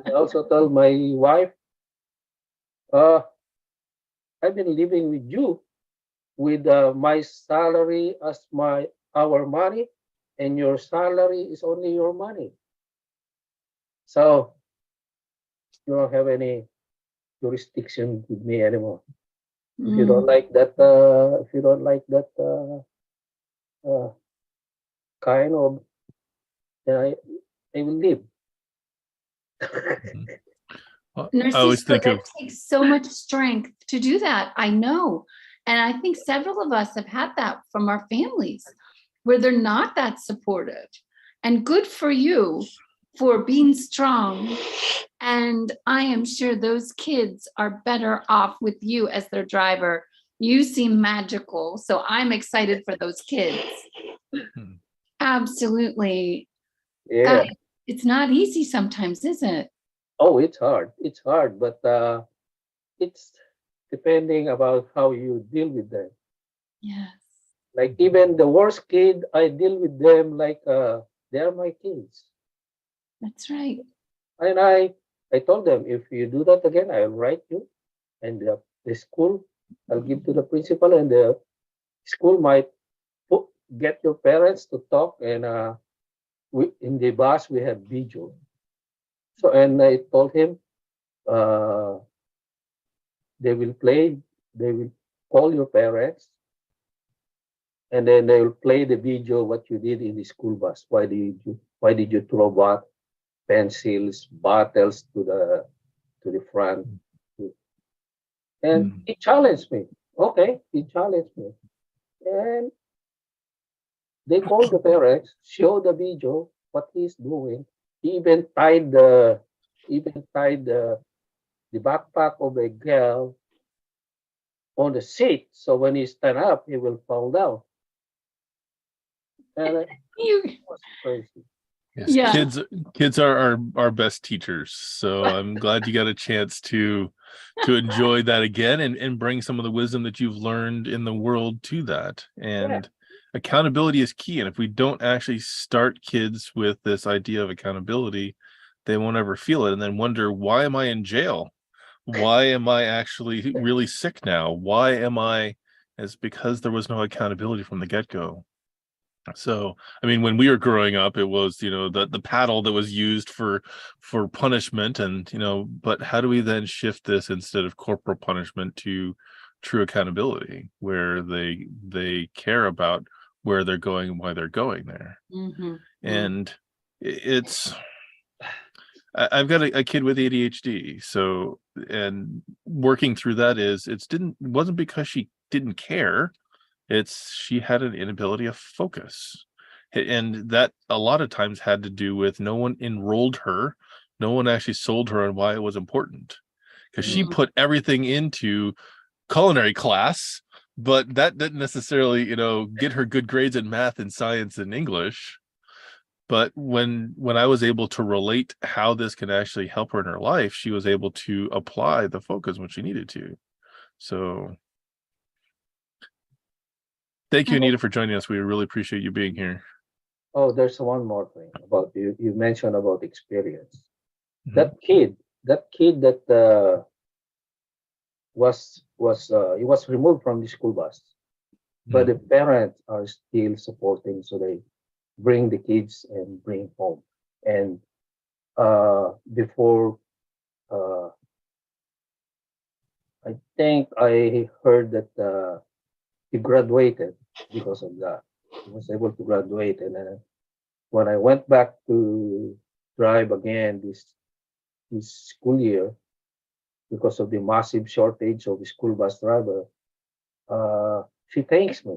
I also told my wife, uh, I've been living with you with my salary as my our money, and your salary is only your money. So you don't have any jurisdiction with me anymore. If you Mm. don't like that, if you don't like that uh, kind of, then I will leave. Mhm. Well, I always Narciso, think that of takes so much strength to do that. I know. And I think several of us have had that from our families where they're not that supportive. And good for you for being strong. And I am sure those kids are better off with you as their driver. You seem magical. So I'm excited for those kids. hmm, Absolutely. Yeah. Guys, it's not easy sometimes, is it? Oh, it's hard. It's hard, but it's depending about how you deal with them. Yes, Like even the worst kid, I deal with them like they're my kids. that's right. And I told them, if you do that again, I'll write you. And the school, I'll give to the principal, and the school might put, get your parents to talk. And we in the bus we have video. So and I told him, uh, they will play. They will call your parents, and then they will play the video what you did in the school bus. Why did you throw pencils, bottles to the front? And Mm. he challenged me. Okay, he challenged me, and they called the parents, show the video what he's doing. He even tied the backpack of a girl on the seat, so when he stand up, he will fall down. And it You, was crazy. Yes, yeah. kids are our best teachers. So I'm glad you got a chance to enjoy that again and bring some of the wisdom that you've learned in the world to that. Yeah, And accountability is key. And if we don't actually start kids with this idea of accountability, they won't ever feel it and then wonder, why am I in jail? Why am I actually really sick now? Why am I? It's because there was no accountability from the get-go. So, I mean, when we were growing up, it was, the paddle that was used for punishment, and but how do we then shift this instead of corporal punishment to true accountability, where they care about where they're going and why they're going there? Mm-hmm. And it's I've got a kid with ADHD, so, and working through that wasn't because she didn't care. It's she had an inability of focus. And that a lot of times had to do with no one enrolled her. No one actually sold her on why it was important. Because she mm, put everything into culinary class, but that didn't necessarily, get her good grades in math and science and English. But when I was able to relate how this could actually help her in her life, she was able to apply the focus when she needed to. So thank you, Anita, for joining us. We really appreciate you being here. oh, there's one more thing about you. You mentioned about experience. Mhm. That kid that he was removed from the school bus, but the Mhm. parents are still supporting, so they bring the kids and bring home. And before, uh, I think I heard that he graduated because of that. He was able to graduate, and then when I went back to drive again this school year, because of the massive shortage of the school bus driver, she thanks me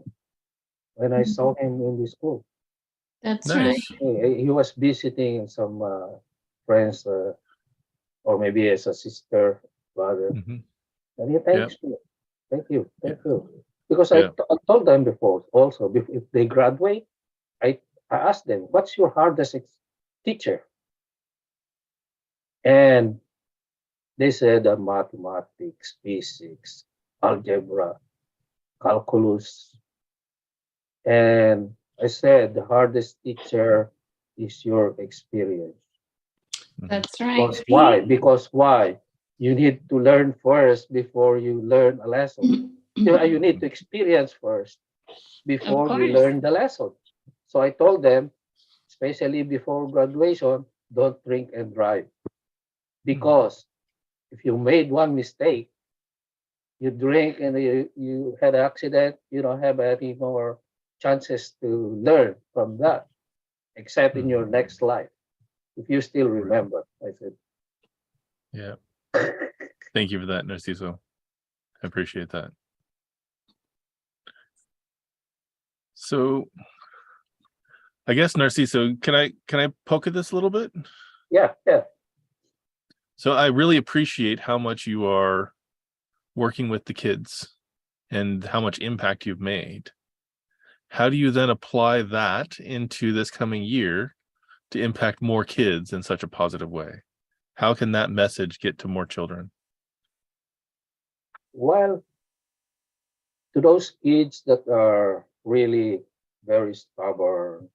when I saw him in the school. That's right. Nice. He was visiting some friends, or maybe as a sister, brother, Mhm. and he Yeah. thanks me. Yeah. Thank you. Because Yeah. I told them before also, if they graduate, I, I asked them, what's your hardest teacher? And they said mathematics, physics, algebra, calculus. And I said, the hardest teacher is your experience. Mhm. That's right. Because why? Because why? You need to learn first before you learn a lesson. You need to experience first Of before you course. learn the lesson. So I told them, especially before graduation, don't drink and drive. Mhm. Because if you made one mistake, you drink and you had an accident, you don't have any more chances to learn from that, except in your Mhm. next life. If you still Right. remember, I said, Yeah. Thank you for that, Narciso. I appreciate that. So I guess, Narciso, can I poke at this a little bit? yeah, yeah. So I really appreciate how much you are working with the kids and how much impact you've made. How do you then apply that into this coming year to impact more kids in such a positive way? How can that message get to more children? Well, to those kids that are really very stubborn,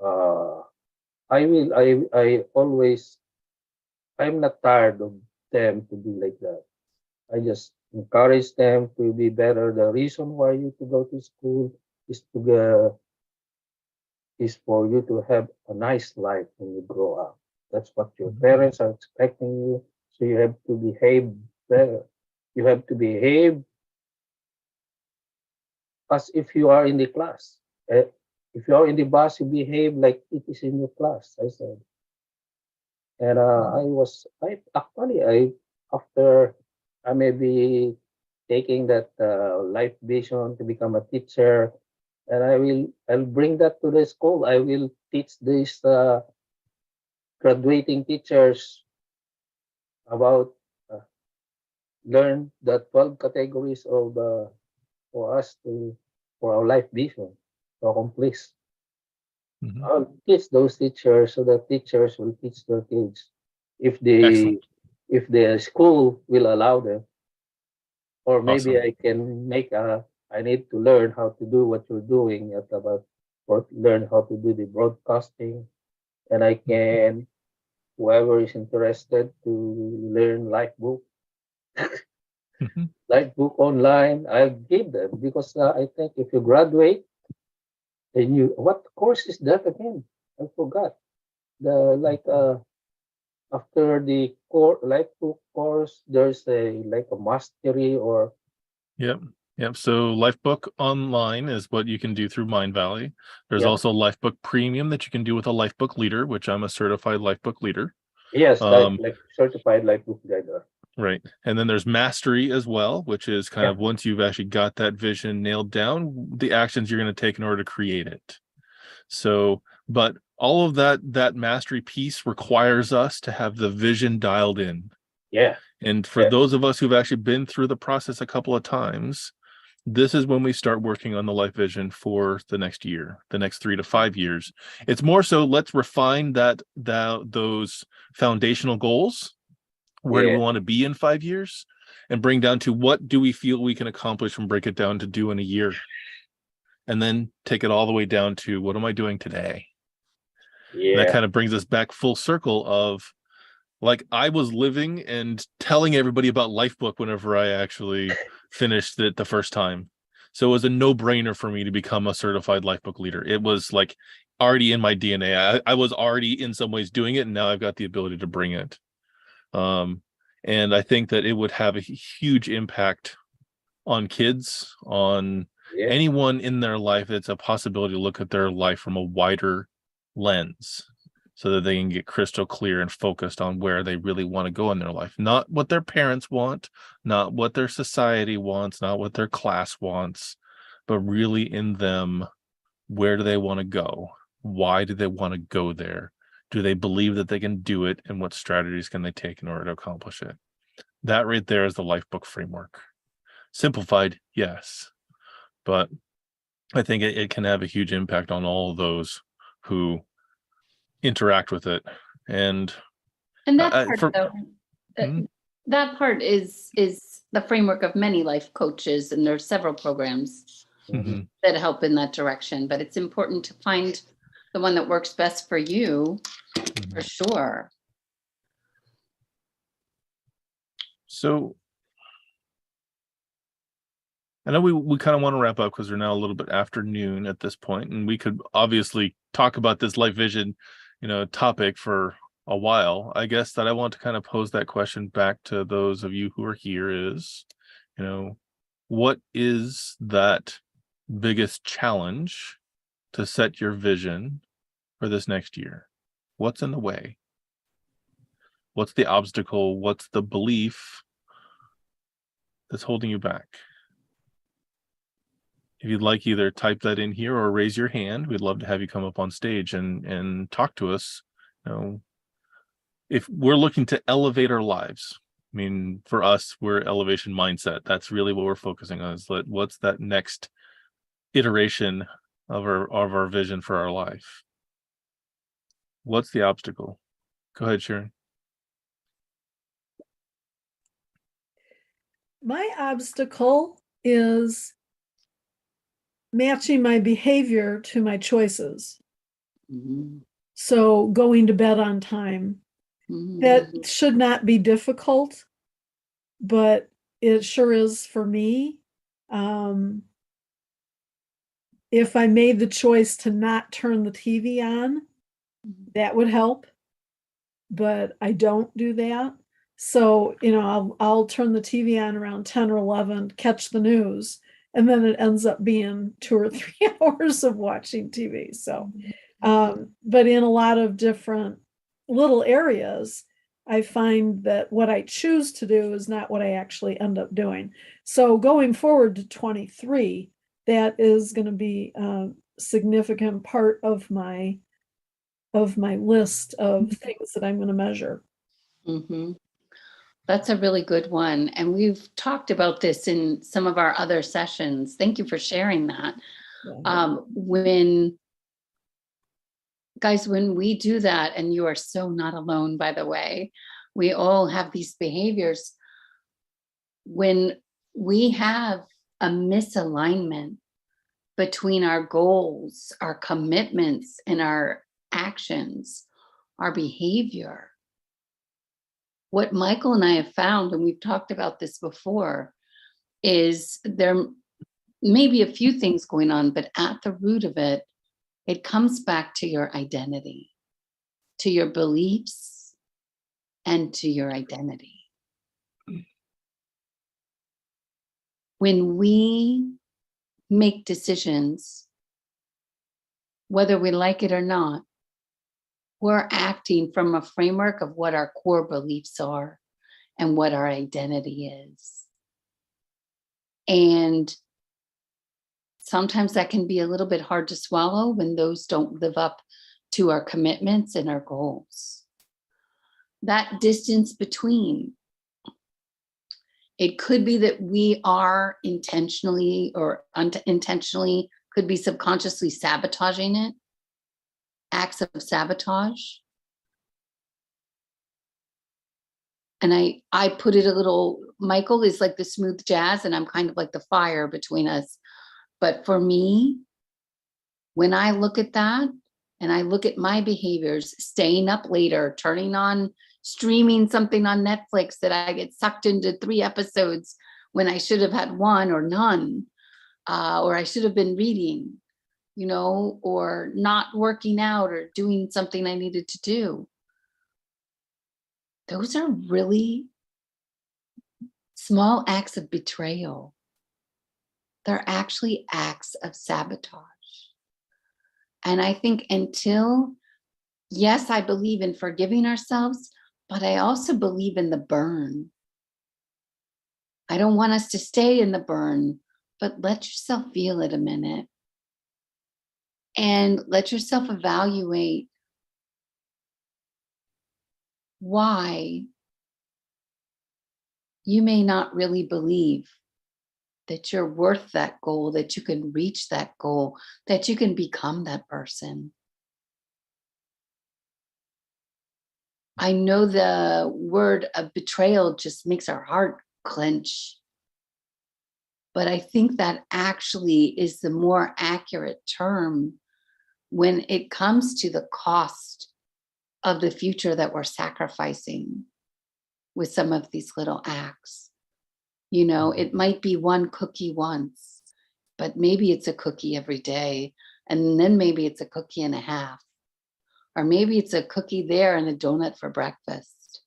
uh, I always, I'm not tired of them to be like that. I just encourage them to be better. The reason why you to go to school is to is for you to have a nice life when you grow up. That's what your parents are expecting you. So you have to behave better. You have to behave as if you are in the class. Eh, if you are in the bus, you behave like it is in your class, I said. And I after I may be taking that life vision to become a teacher, and I'll bring that to the school. I will teach these graduating teachers about uh, learn the 12 categories of for us to for our life vision to accomplish. Mhm. I'll teach those teachers so that teachers will teach their kids if the Excellent. if the school will allow them, or maybe Awesome. I can make a I need to learn how to do what you're doing at about or learn how to do the broadcasting, and I can whoever is interested to learn Mhm. life book online, I'll give them because I think if you graduate, then you what course is that again? I forgot the like after the core life book course, there's a like a mastery or Yep. Yep. So Lifebook Online is what you can do through Mind Valley. There's yeah also Lifebook Premium that you can do with a Lifebook Leader, which I'm a certified Lifebook Leader. yes Um, like certified life book guide. right. And then there's Mastery as well, which is kind Yeah of once you've actually got that vision nailed down, the actions you're going to take in order to create it. So, but all of that mastery piece requires us to have the vision dialed in. yeah And for yeah those of us who've actually been through the process a couple of times, this is when we start working on the life vision for the next year, the next 3 to 5 years. It's more so let's refine those foundational goals. Where do we yeah want to be in 5 years? And bring down to what do we feel we can accomplish and break it down to do in a year. And then take it all the way down to what am I doing today? And that yeah kind of brings us back full circle of like I was living and telling everybody about Lifebook whenever I actually finished it the first time. So it was a no-brainer for me to become a certified Lifebook leader. It was like already in my DNA. I was already in some ways doing it, and now I've got the ability to bring it. Um, and I think that it would have a huge impact on kids, on yeah anyone in their life. It's a possibility to look at their life from a wider lens so that they can get crystal clear and focused on where they really want to go in their life, not what their parents want, not what their society wants, not what their class wants, but really in them. Where do they want to go? Why do they want to go there? Do they believe that they can do it, and what strategies can they take in order to accomplish it? That right there is the life book framework. Simplified, yes, but I think it can have a huge impact on all of those who interact with it. And And that part for though, uh, Mhm. that part is the framework of many life coaches, and there's several programs mhm, Mhm. that help in that direction. But it's important to find the one that works best for you, Mhm. for sure. So I know we kind of want to wrap up because we're now a little bit after noon at this point, and we could obviously talk about this life vision, topic for a while. I guess that I want to kind of pose that question back to those of you who are here is, you know, what is that biggest challenge to set your vision for this next year? What's in the way? What's the obstacle? What's the belief that's holding you back? If you'd like, either type that in here or raise your hand. We'd love to have you come up on stage and talk to us. You know, if we're looking to elevate our lives, I mean, for us, we're elevation mindset. That's really what we're focusing on. Is what's that next iteration of our vision for our life? What's the obstacle? Go ahead, Sharon. My obstacle is matching my behavior to my choices. Mhm. So going to bed on time. That should not be difficult, but it sure is for me. If I made the choice to not turn the TV on, that would help. but I don't do that. So, I'll turn the TV on around 10 or 11, catch the news, and then it ends up being 2 or 3 hours of watching TV. So, but in a lot of different little areas, I find that what I choose to do is not what I actually end up doing. So going forward to 23, that is going to be a significant part of my list of things that I'm going to measure. Mm-hmm. That's a really good one. And we've talked about this in some of our other sessions. Thank you for sharing that. Yeah. When we do that, and you are so not alone, by the way, we all have these behaviors. When we have a misalignment between our goals, our commitments, and our actions, our behavior, what Michael and I have found, and we've talked about this before, is there may be a few things going on, but at the root of it, it comes back to your identity, to your beliefs, and to your identity. When we make decisions, whether we like it or not, we're acting from a framework of what our core beliefs are and what our identity is. And sometimes that can be a little bit hard to swallow when those don't live up to our commitments and our goals. That distance between, it could be that we are intentionally or unintentionally, could be subconsciously sabotaging it, acts of sabotage. And I put it a little, Michael is like the smooth jazz and I'm kind of like the fire between us. But for me, when I look at that and I look at my behaviors, staying up later, turning on, streaming something on Netflix that I get sucked into 3 episodes when I should have had 1 or none, or I should have been reading, or not working out or doing something I needed to do. Those are really small acts of betrayal. They're actually acts of sabotage. And I think yes, I believe in forgiving ourselves, but I also believe in the burn. I don't want us to stay in the burn, but let yourself feel it a minute. And let yourself evaluate why you may not really believe that you're worth that goal, that you can reach that goal, that you can become that person. I know the word of betrayal just makes our heart clench. But I think that actually is the more accurate term when it comes to the cost of the future that we're sacrificing with some of these little acts. It might be 1 cookie once, but maybe it's a cookie every day. And then maybe it's a cookie and a half. Or maybe it's a cookie there and a donut for breakfast.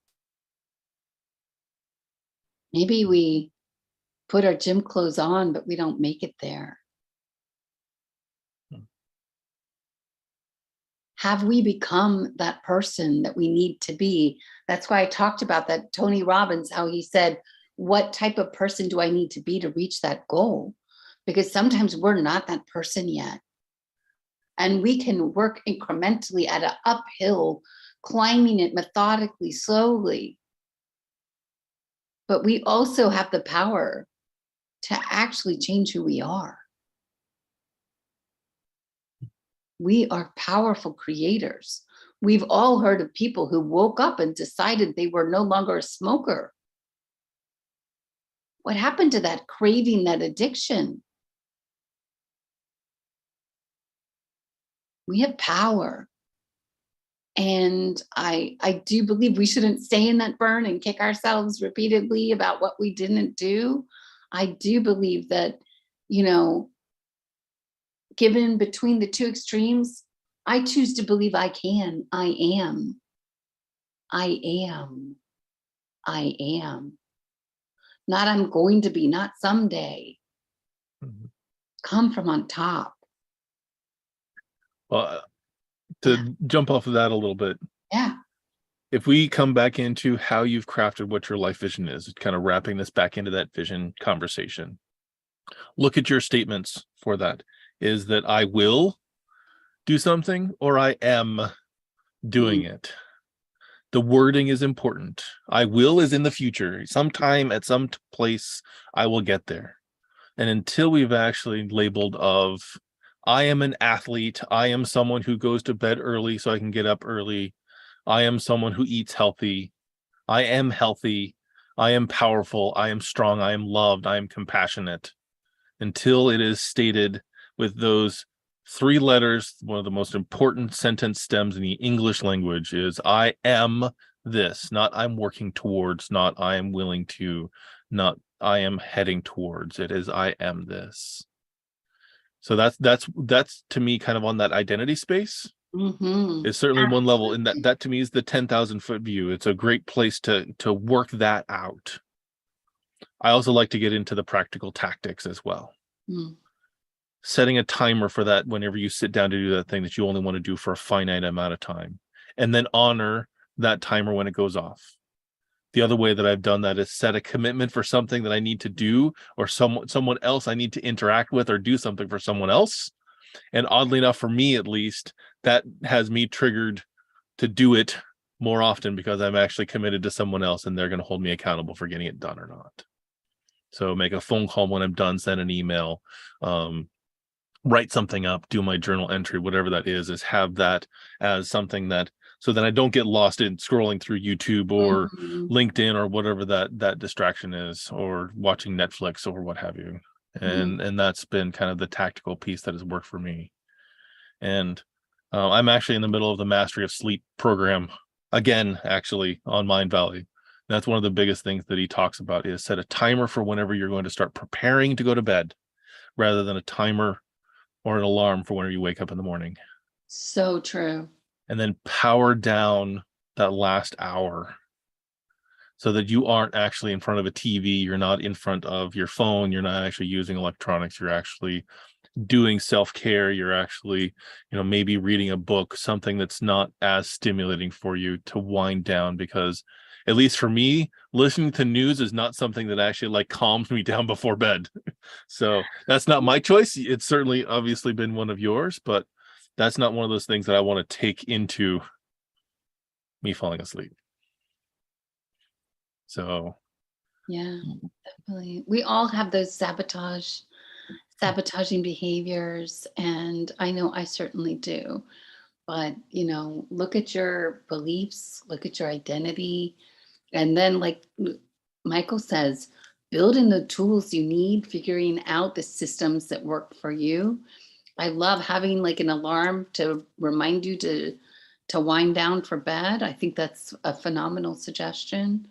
Maybe we put our gym clothes on, but we don't make it there. Have we become that person that we need to be? That's why I talked about that Tony Robbins, how he said, what type of person do I need to be to reach that goal? Because sometimes we're not that person yet. And we can work incrementally at an uphill, climbing it methodically, slowly. But we also have the power to actually change who we are. We are powerful creators. We've all heard of people who woke up and decided they were no longer a smoker. What happened to that craving, that addiction? We have power. And I do believe we shouldn't stay in that burn and kick ourselves repeatedly about what we didn't do. I do believe that, given between the 2 extremes, I choose to believe I am. I am. I am. Not I'm going to be, not someday. Mhm. Come from on top. Well, to jump off of that a little bit, Yeah. if we come back into how you've crafted what your life vision is, kind of wrapping this back into that vision conversation, look at your statements for that. Is that I will do something or I am doing it? The wording is important. I will is in the future. Sometime at some place, I will get there. And until we've actually labeled of, I am an athlete, I am someone who goes to bed early so I can get up early, I am someone who eats healthy, I am healthy, I am powerful, I am strong, I am loved, I am compassionate. Until it is stated with those 3 letters, one of the most important sentence stems in the English language is I am this, not I'm working towards, not I am willing to, not I am heading towards. It is I am this. So that's to me kind of on that identity space. Mm-hmm. It's certainly one level, and that to me is the 10,000-foot view. It's a great place to work that out. I also like to get into the practical tactics as well. Mm. Setting a timer for that whenever you sit down to do that thing that you only want to do for a finite amount of time, and then honor that timer when it goes off. The other way that I've done that is set a commitment for something that I need to do, or someone else I need to interact with, or do something for someone else. And oddly enough, for me at least, that has me triggered to do it more often because I'm actually committed to someone else and they're going to hold me accountable for getting it done or not. So make a phone call when I'm done, send an email, write something up, do my journal entry, whatever that is have that as something that, so that I don't get lost in scrolling through YouTube or LinkedIn or whatever that distraction is, or watching Netflix or what have you. And that's been kind of the tactical piece that has worked for me. And I'm actually in the middle of the Mastery of Sleep program again, actually on Mind Valley. That's one of the biggest things that he talks about is set a timer for whenever you're going to start preparing to go to bed, rather than a timer or an alarm for whenever you wake up in the morning. So true. And then power down that last hour so that you aren't actually in front of a TV, you're not in front of your phone, you're not actually using electronics, you're actually doing self-care, you're actually, maybe reading a book, something that's not as stimulating for you to wind down. Because at least for me, listening to news is not something that actually like calms me down before bed. So that's not my choice. It's certainly obviously been one of yours, but that's not one of those things that I want to take into me falling asleep. So yeah, definitely. We all have those sabotaging behaviors, and I know I certainly do. But look at your beliefs, look at your identity, and then like Michael says, build in the tools you need, figuring out the systems that work for you. I love having like an alarm to remind you to wind down for bed. I think that's a phenomenal suggestion.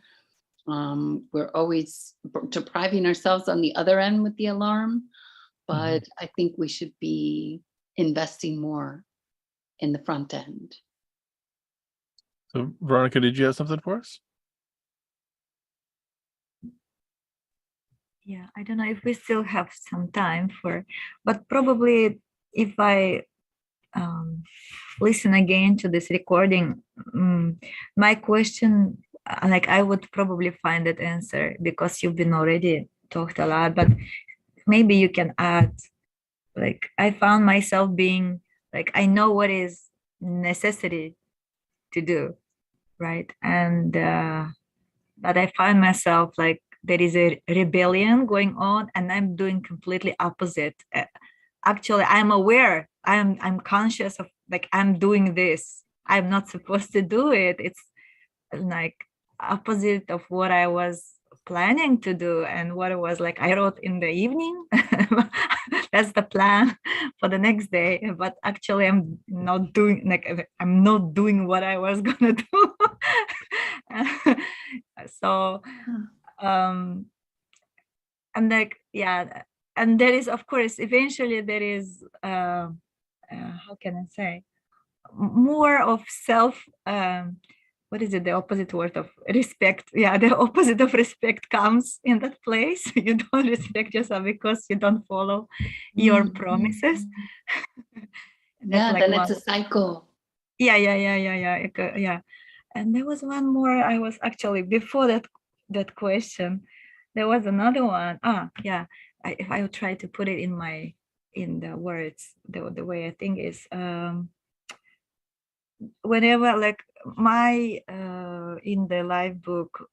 We're always depriving ourselves on the other end with the alarm, but I think we should be investing more in the front end. So Veronica, did you have something for us? Yeah, I don't know if we still have some time but probably if I listen again to this recording, my question, like I would probably find that answer because you've been already talked a lot, but maybe you can add, like I found myself being like, I know what is necessary to do, right? And but I find myself like there is a rebellion going on and I'm doing completely opposite. Actually, I'm aware, I'm conscious of like I'm doing this. I'm not supposed to do it. It's like opposite of what I was planning to do and what it was like I wrote in the evening. That's the plan for the next day, but actually I'm not doing what I was gonna do. So and like yeah, and there is of course eventually there is how can I say, more of self what is it? The opposite word of respect. Yeah, the opposite of respect comes in that place. You don't respect yourself because you don't follow your promises. That's Yeah, like then one. it's a cycle. Yeah. Yeah. And there was one more. I was actually before that question. There was another one. Yeah. If I would try to put it in the words, the way I think is whenever like my in the life book,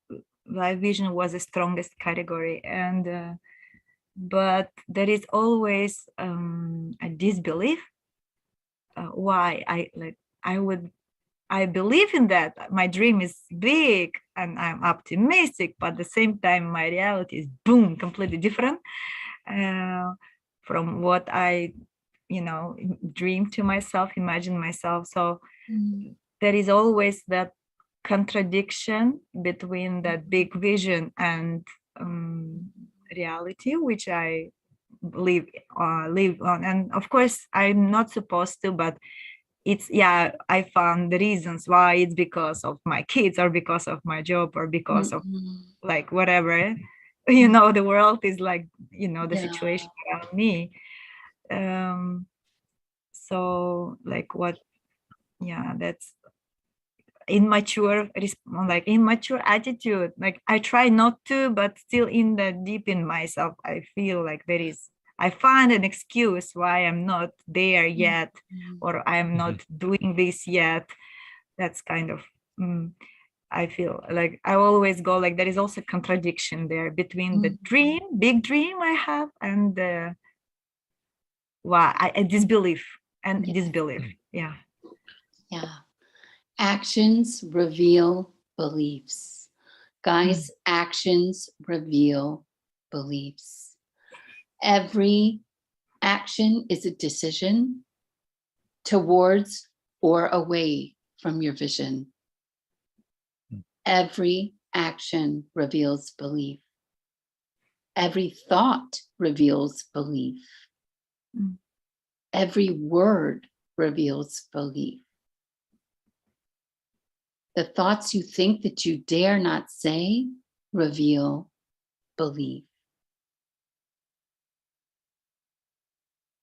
life vision was the strongest category, and but there is always a disbelief. Why I believe in that. My dream is big and I'm optimistic, but at the same time, my reality is boom, completely different from what I, dream to myself, imagine myself. So there is always that contradiction between that big vision and reality, which I live on. And of course, I'm not supposed to, but I found the reasons why. It's because of my kids or because of my job or because of like whatever, the world is like, the situation around me. So like that's immature attitude. Like I try not to, but still in the deep in myself, I feel like I find an excuse why I'm not there yet, or I'm not doing this yet. That's kind of, I feel like I always go like there is also contradiction there between the big dream I have, and the disbelief and disbelief. Yeah. Actions reveal beliefs. Guys, actions reveal beliefs. Every action is a decision towards or away from your vision. Every action reveals belief. Every thought reveals belief. Every word reveals belief. The thoughts you think that you dare not say reveal belief.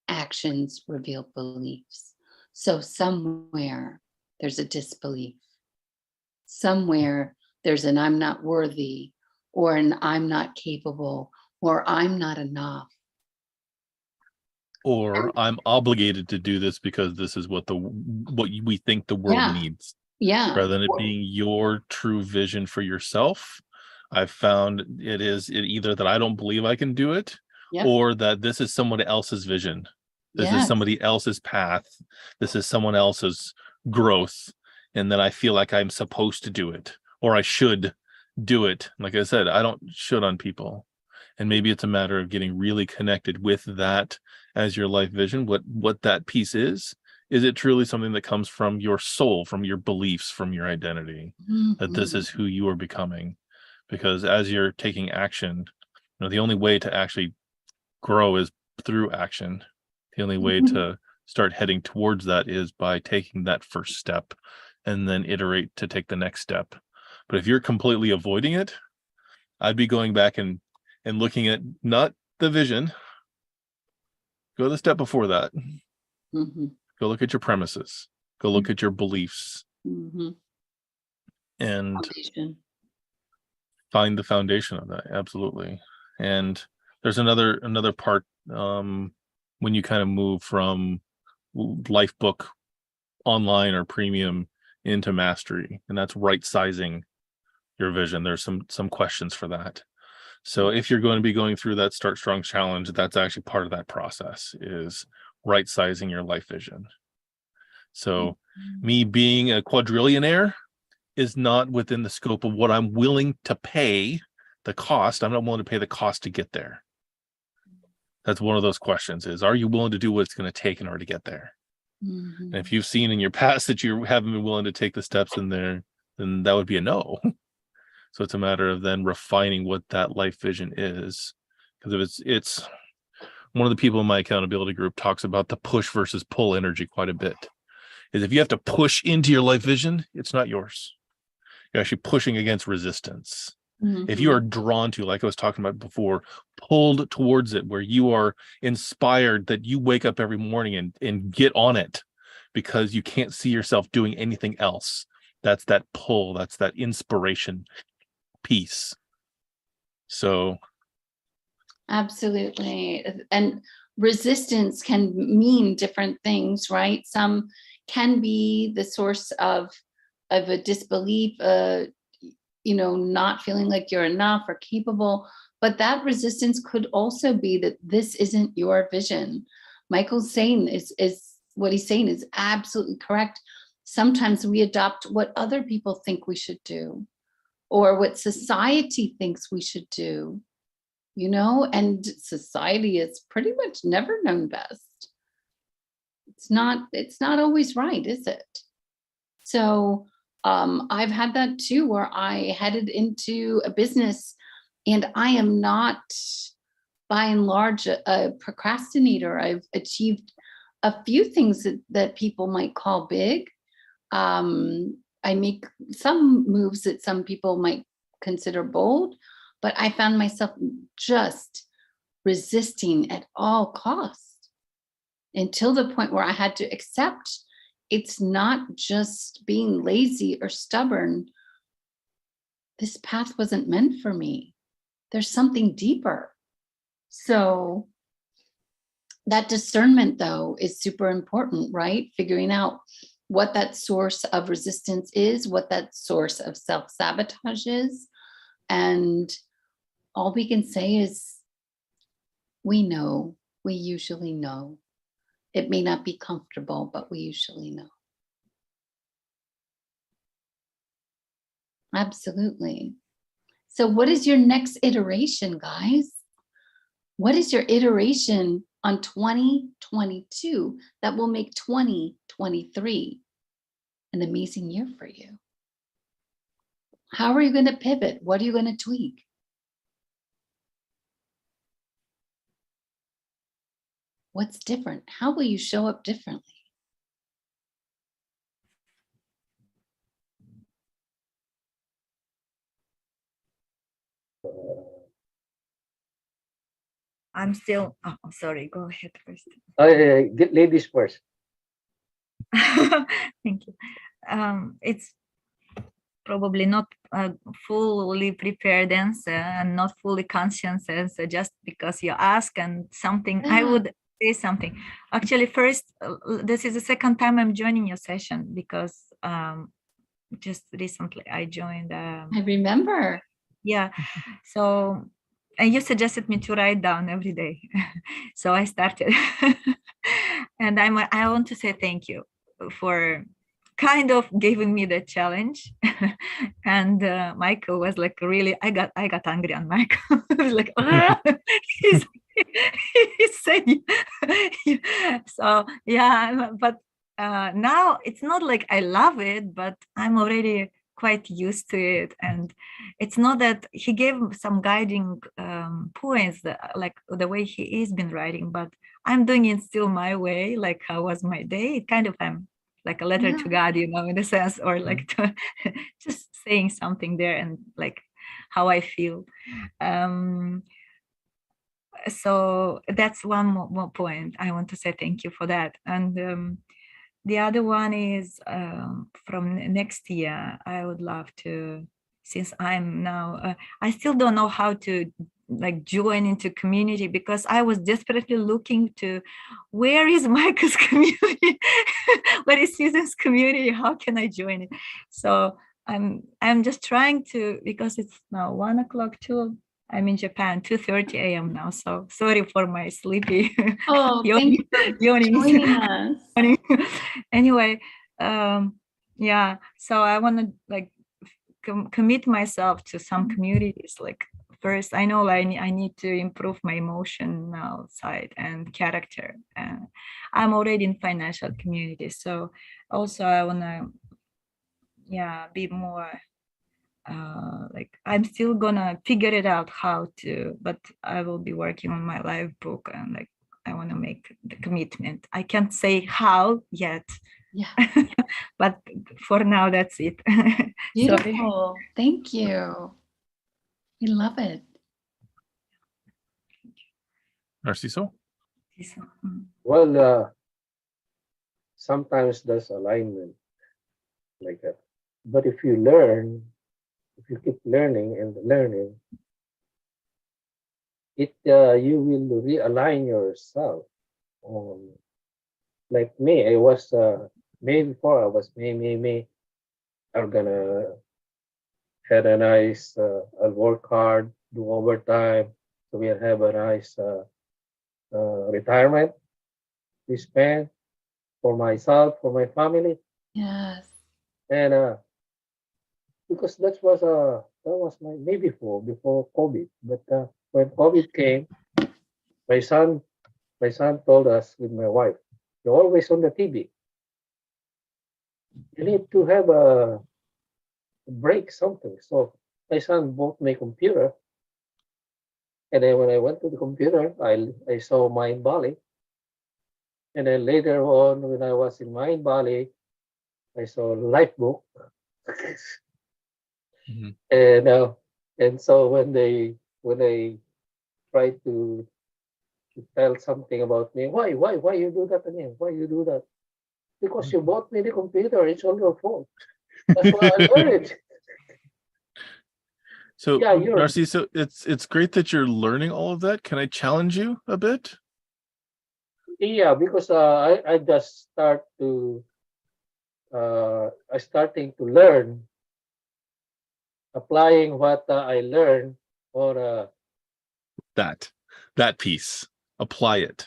Actions reveal beliefs. So somewhere there's a disbelief. Somewhere there's an I'm not worthy, or an I'm not capable, or I'm not enough. Or I'm obligated to do this because this is what we think the world needs. Yeah. Rather than it being your true vision for yourself, I've found it either that I don't believe I can do it, or that this is someone else's vision. This is somebody else's path. This is someone else's growth. And then I feel like I'm supposed to do it, or I should do it. Like I said, I don't should on people. And maybe it's a matter of getting really connected with that as your life vision. What that piece is it truly something that comes from your soul, from your beliefs, from your identity, that this is who you are becoming? Because as you're taking action, the only way to actually grow is through action. The only way to start heading towards that is by taking that first step and then iterate to take the next step. But if you're completely avoiding it, I'd be going back and looking at not the vision. Go the step before that. Go look at your premises. Go look at your beliefs. And find the foundation of that. Absolutely. And there's another part when you kind of move from life book online or premium into mastery, and that's right sizing your vision. There's some questions for that. So if you're going to be going through that Start Strong challenge, that's actually part of that process, is right sizing your life vision. So me being a quadrillionaire is not within the scope of what I'm willing to pay the cost. I'm not willing to pay the cost to get there. That's one of those questions, is, are you willing to do what it's going to take in order to get there? And if you've seen in your past that you haven't been willing to take the steps in there, then that would be a no. So it's a matter of then refining what that life vision is. Because if it's one of the people in my accountability group talks about the push versus pull energy quite a bit. Is if you have to push into your life vision, it's not yours. you're actually pushing against resistance. If Mhm. you are drawn to, like I was talking about before, pulled towards it, where you are inspired that you wake up every morning and get on it because you can't see yourself doing anything else. That's that pull, that's that inspiration piece. So Absolutely. And resistance can mean different things, right? Some can be the source of a disbelief, not feeling like you're enough or capable. But that resistance could also be that this isn't your vision. Michael's saying is what he's saying is absolutely correct. Sometimes we adopt what other people think we should do, or what society thinks we should do, and society is pretty much never known best. It's not always right, is it? So I've had that too, where I headed into a business, and I am not, by and large, a procrastinator. I've achieved a few things that people might call big. I make some moves that some people might consider bold, but I found myself just resisting at all costs, until the point where I had to accept it's not just being lazy or stubborn. This path wasn't meant for me. There's something deeper. So that discernment, though, is super important, right? Figuring out what that source of resistance is, what that source of self-sabotage is. And all we can say is, we usually know. It may not be comfortable, but we usually know. Absolutely. So what is your next iteration, guys? What is your iteration on 2022 that will make 2023 an amazing year for you? How are you going to pivot? What are you going to tweak? What's different? How will you show up differently? I'm still, oh, sorry, go ahead first. Get ladies first. Thank you. It's probably not a fully prepared answer and not fully conscious answer, just because you ask and something, I would say something. Actually, first, this is the second time I'm joining your session, because just recently I joined. I remember. Yeah. So, and you suggested me to write down every day. So I started. And I want to say thank you for kind of giving me the challenge. And Michael was like, really, I got angry on Michael. I was like, ah! He said, so yeah, but now it's not like I love it, but I'm already quite used to it. And it's not that he gave some guiding points, that, like the way he is been writing, but I'm doing it still my way, like how was my day. It kind of, I'm like a letter to God, in a sense, or like just saying something there and like how I feel. So that's one more point. I want to say thank you for that. And the other one is from next year, I would love to, since I'm now, I still don't know how to like join into community, because I was desperately looking to, where is Michael's community? Where is Susan's community? How can I join it? So I'm just trying to, because it's now 1 o'clock too. I'm in Japan, 2:30 a.m. now. So sorry for my sleepy. Oh, thank you for joining us. Anyway, yeah. So I want to like commit myself to some communities. Like first, I know I need to improve my emotional side and character. I'm already in financial community, so also I want to, be more. Like I'm still gonna figure it out how to, but I will be working on my live book, and like I want to make the commitment. I can't say how yet, Yeah. But for now, that's it. Sorry. Beautiful. Thank you. We love it. Narciso? Well, sometimes there's alignment like that. But if you learn, if you keep learning and learning, you will realign yourself. Like me, I was me before I was me. I'm gonna had a nice. I'll work hard, do overtime, so we'll have a nice retirement to spend for myself, for my family, Yes. and because that was my me before COVID. But when COVID came, my son my son told us with my wife, "You're always on the TV. You need to have a break, something." So my son bought my computer, and then when I went to the computer, I saw Mind Valley, and then later on when I was in Mind Valley, I saw Lifebook, Mhm. and so when they tried to tell something about me, why you do that again? Why you do that? Because you bought me the computer. It's all your fault. That's why I learned it. So Yeah, you're Narciso, it's great that you're learning all of that. Can I challenge you a bit? yeah, because I just I starting to learn, applying what I learned, or That piece. Apply it.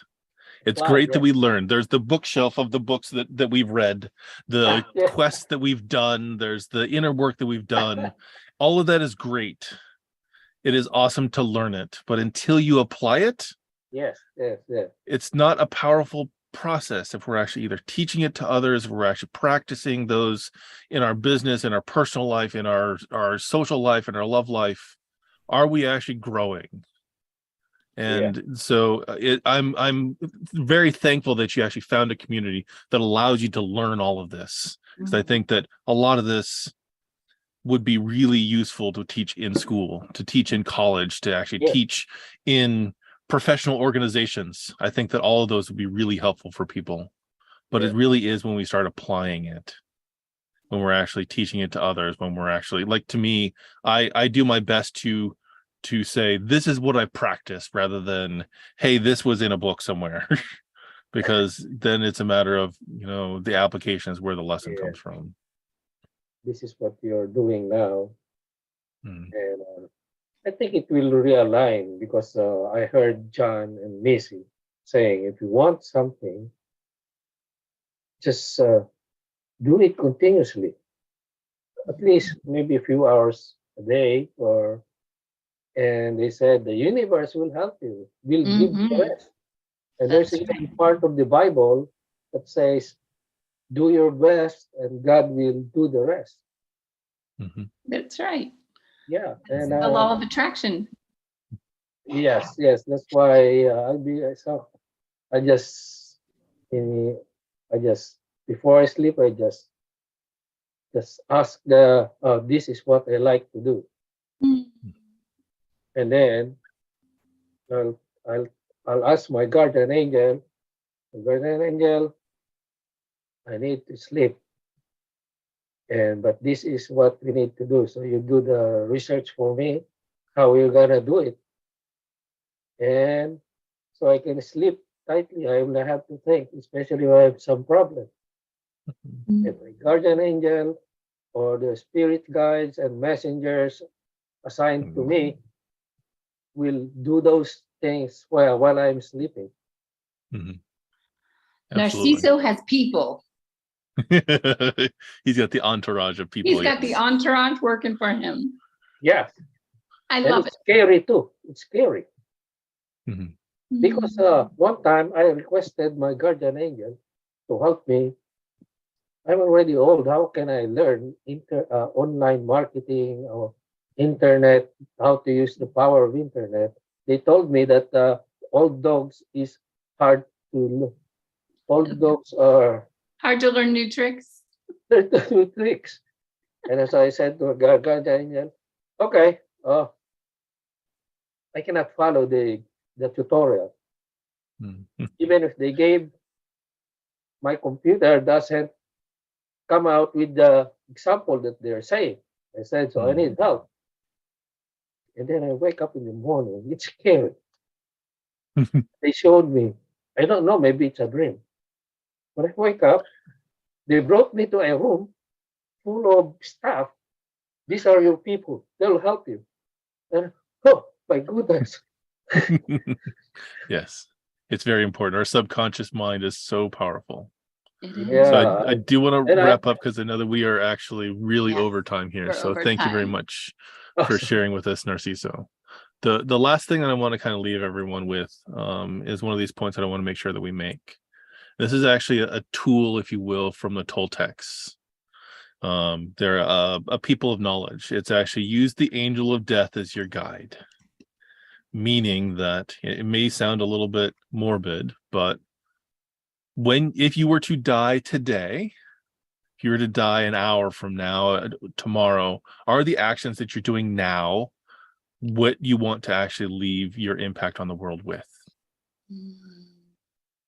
It's apply. great that Yeah, we learn. There's the bookshelf of the books that we've read, the yeah, quests that we've done, there's the inner work that we've done. All of that is great. It is awesome to learn it, but until you apply it, yes. it's not a powerful process. If we're actually either teaching it to others, if we're actually practicing those in our business, in our personal life, in our social life, in our love life, are we actually growing? Yeah, And so I'm very thankful that you actually found a community that allows you to learn all of this, because I think that a lot of this would be really useful to teach in school, to teach in college, to actually yeah, teach in professional organizations. I think that all of those would be really helpful for people. But yeah, it really is when we start applying it, when we're actually teaching it to others, when we're actually, like, to me, I do my best to say this is what I practice, rather than, hey, this was in a book somewhere. Because then it's a matter of, the application is where the lesson yeah. comes from. This is what you're doing now, Mm. and I think it will realign because I heard John and Missy saying, if you want something, just do it continuously, at least maybe a few hours a day, or and they said the universe will help you, will give you the Mm-hmm. rest. And there's That's even right. part of the Bible that says, do your best and God will do the rest. Mhm. That's right. Yeah. It's And the law of attraction. yes, that's why I just, in, I just, before I sleep, I just ask this is what I like to do. Mm. And then I'll, I'll, I'll ask my guardian angel, I need to sleep. But this is what we need to do. So you do the research for me, how we're gonna do it, and so I can sleep tightly. I will not have to think, especially if I have some problem. And my guardian angel or the spirit guides and messengers assigned to me will do those things while I'm sleeping. Mhm. Absolutely. Narciso has people. He's got the entourage of people. He's got the Yes. entourage working for him. Yes, I and love it's scary too. It's scary Mhm. it. because one time I requested my guardian angel to help me. I'm already old. How can I learn online marketing or internet? How to use the power of internet? They told me that old dogs is hard to look. Old dogs are Hard to learn new tricks. There's the new tricks. And as I said to Daniel, okay, I cannot follow the tutorial. Mhm. Even if they gave, my computer doesn't come out with the example that they're saying. I said, so I need help. And then I wake up in the morning, it's scary. They showed me, I don't know, maybe it's a dream. When I wake up, they brought me to a room full of staff. These are your people. They'll help you. And oh my goodness. Yes, it's very important. Our subconscious mind is so powerful. It So is. Yeah. I do want to And wrap up because I know that we are actually really Yes, over time here. we're So over thank you very time. much for sharing with us, Narciso. The last thing that I want to kind of leave everyone with is one of these points that I want to make sure that we make. This is actually a tool, if you will, from the Toltecs. They're a people of knowledge. It's actually use the angel of death as your guide, meaning that it may sound a little bit morbid, but if you were to die today, if you were to die an hour from now, tomorrow, are the actions that you're doing now what you want to actually leave your impact on the world with?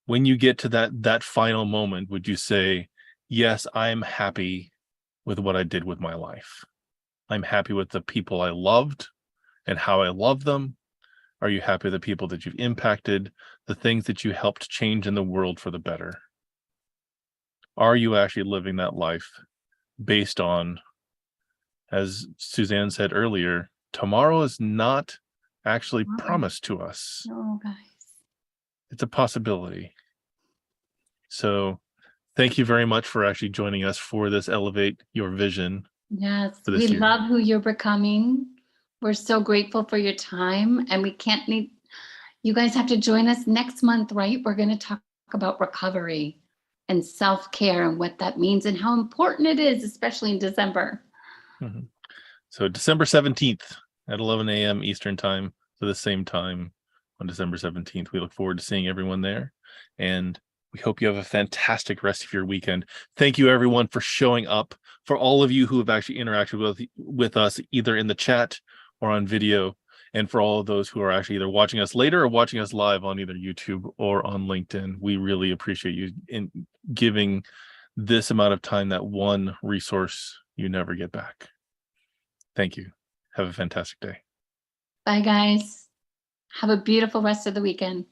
When you get to that final moment, would you say, yes, I'm happy with what I did with my life? I'm happy with the people I loved and how I love them. Are you happy with the people that you've impacted, the things that you helped change in the world for the better? Are you actually living that life based on, as Suzanne said earlier, tomorrow is not actually promised to us. No, guys. It's a possibility. So thank you very much for actually joining us for this Elevate Your Vision. Yes, For we this year. love who you're becoming. We're so grateful for your time, and you guys have to join us next month, right? We're going to talk about recovery and self-care and what that means and how important it is, especially in December. Mhm. So December 17th at 11 a.m. Eastern time, so the same time on December 17th. We look forward to seeing everyone there, and we hope you have a fantastic rest of your weekend. Thank you, everyone, for showing up. For all of you who have actually interacted with us, either in the chat or on video, and for all of those who are actually either watching us later or watching us live on either YouTube or on LinkedIn, we really appreciate you in giving this amount of time, that one resource you never get back. Thank you. Have a fantastic day. Bye, guys. Have a beautiful rest of the weekend.